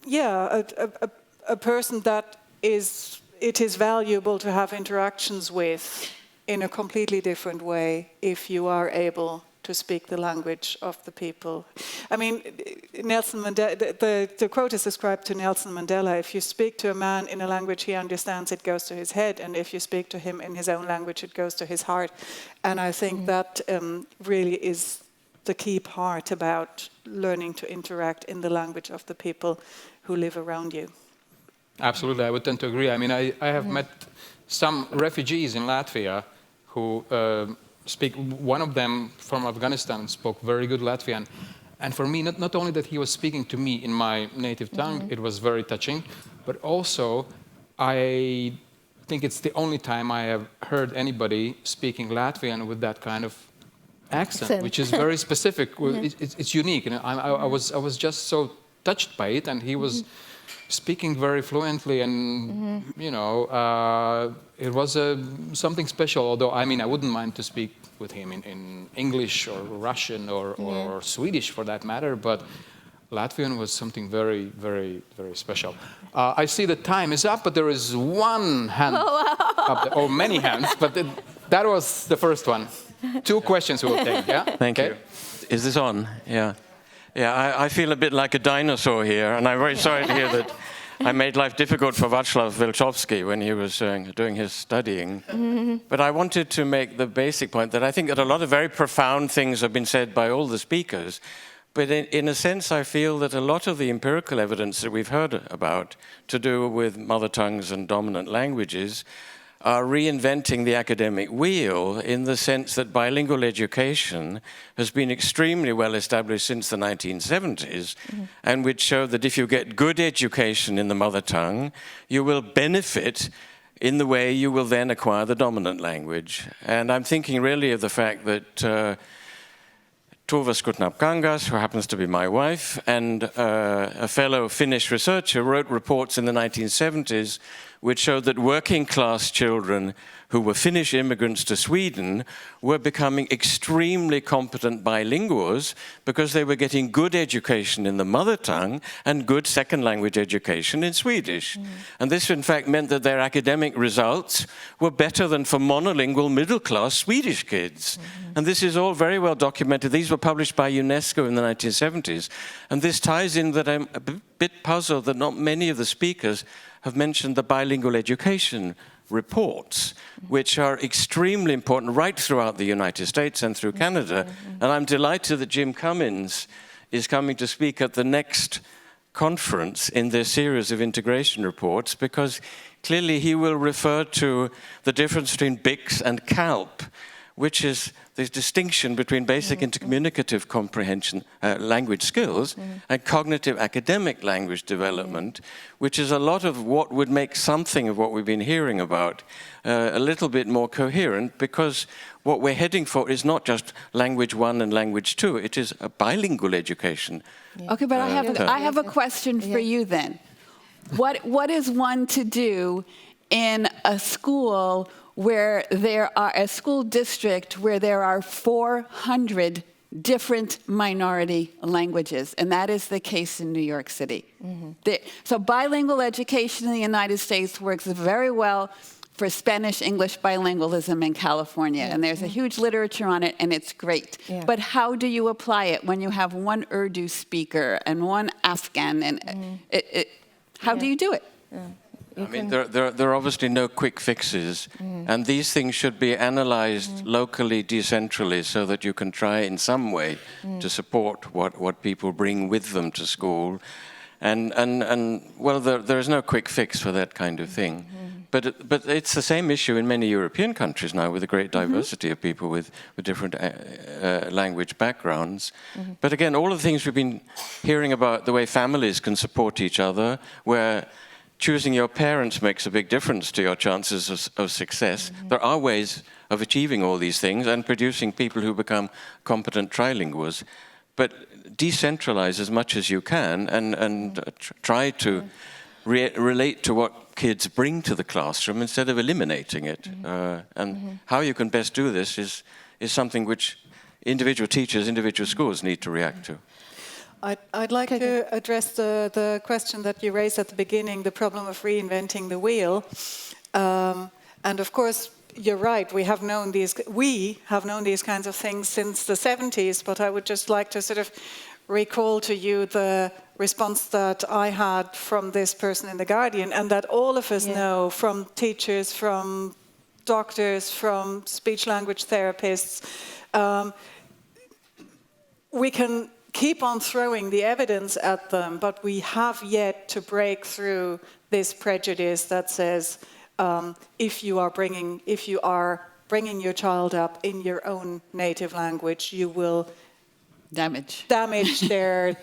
Speaker 3: a person that it is valuable to have interactions with in a completely different way if you are able to speak the language of the people. I mean, Nelson Mandela, the quote is ascribed to Nelson Mandela: if you speak to a man in a language he understands, it goes to his head, and if you speak to him in his own language, it goes to his heart. And I think that really is the key part about learning to interact in the language of the people who live around you.
Speaker 1: Absolutely, I would tend to agree. I mean, I have met some refugees in Latvia who speak, one of them from Afghanistan spoke very good Latvian. And for me, not only that he was speaking to me in my native tongue, it was very touching, but also I think it's the only time I have heard anybody speaking Latvian with that kind of accent. Which is very specific. It's unique. And I was just so touched by it, and he was speaking very fluently, and you know, it was something special. Although I mean, I wouldn't mind to speak with him in English or Russian or Swedish for that matter. But Latvian was something very, very, very special. I see the time is up, but there is one hand up there, or many hands, but that was the first one. 2 questions we will take. Yeah.
Speaker 5: Thank you. Is this on? Yeah. Yeah, I feel a bit like a dinosaur here, and I'm very sorry to hear that I made life difficult for Václav Wilczowski when he was doing his studying. But I wanted to make the basic point that I think that a lot of very profound things have been said by all the speakers, but in a sense I feel that a lot of the empirical evidence that we've heard about to do with mother tongues and dominant languages are reinventing the academic wheel, in the sense that bilingual education has been extremely well established since the 1970s, and which show that if you get good education in the mother tongue, you will benefit in the way you will then acquire the dominant language. And I'm thinking really of the fact that Tuva Skutnap-Kangas, who happens to be my wife, and a fellow Finnish researcher wrote reports in the 1970s which showed that working class children who were Finnish immigrants to Sweden were becoming extremely competent bilinguals because they were getting good education in the mother tongue and good second language education in Swedish. And this in fact meant that their academic results were better than for monolingual middle class Swedish kids. And this is all very well documented. These were published by UNESCO in the 1970s. And this ties in that I'm a bit puzzled that not many of the speakers have mentioned the bilingual education reports, which are extremely important right throughout the United States and through Canada. And I'm delighted that Jim Cummins is coming to speak at the next conference in this series of integration reports, because clearly he will refer to the difference between Bics and Calp, which is the distinction between basic intercommunicative comprehension, language skills, and cognitive academic language development, which is a lot of what would make something of what we've been hearing about a little bit more coherent, because what we're heading for is not just language 1 and language 2, it is a bilingual education.
Speaker 2: Okay, but I have a question for you then. What is one to do in a school where there are a school district where there are 400 different minority languages, and that is the case in New York City. So bilingual education in the United States works very well for Spanish-English bilingualism in California, and there's a huge literature on it, and it's great. But how do you apply it when you have one Urdu speaker and one Afghan, and how do you do it?
Speaker 5: I mean, there are obviously no quick fixes, and these things should be analyzed locally, decentrally, so that you can try in some way to support what people bring with them to school. And well, there is no quick fix for that kind of thing. But it's the same issue in many European countries now, with a great diversity of people with different language backgrounds. But again, all of the things we've been hearing about, the way families can support each other, where choosing your parents makes a big difference to your chances of success. There are ways of achieving all these things and producing people who become competent trilinguals. But decentralize as much as you can and try to relate to what kids bring to the classroom instead of eliminating it. And how you can best do this is something which individual teachers, individual schools need to react to.
Speaker 3: I'd like to address the question that you raised at the beginning, the problem of reinventing the wheel. And of course, you're right, we have known these kinds of things since the 70s, but I would just like to sort of recall to you the response that I had from this person in The Guardian, and that all of us know, from teachers, from doctors, from speech-language therapists. We can keep on throwing the evidence at them, but we have yet to break through this prejudice that says if you are bringing your child up in your own native language, you will damage their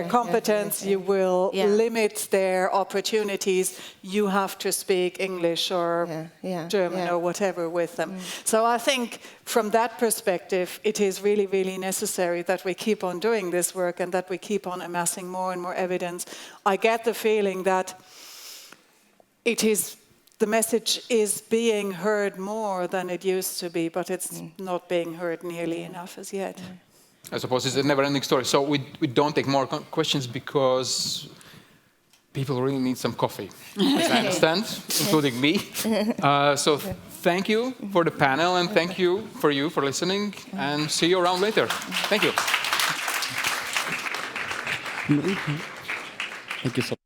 Speaker 3: competence, you will limit their opportunities, you have to speak English or German or whatever with them. So I think from that perspective, it is really, really necessary that we keep on doing this work and that we keep on amassing more and more evidence. I get the feeling that the message is being heard more than it used to be, but it's not being heard nearly enough as yet.
Speaker 1: I suppose it's a never-ending story. So we don't take more questions because people really need some coffee, as I understand, including me. So thank you for the panel, and thank you for listening, and see you around later. Thank you.
Speaker 6: Thank you so much.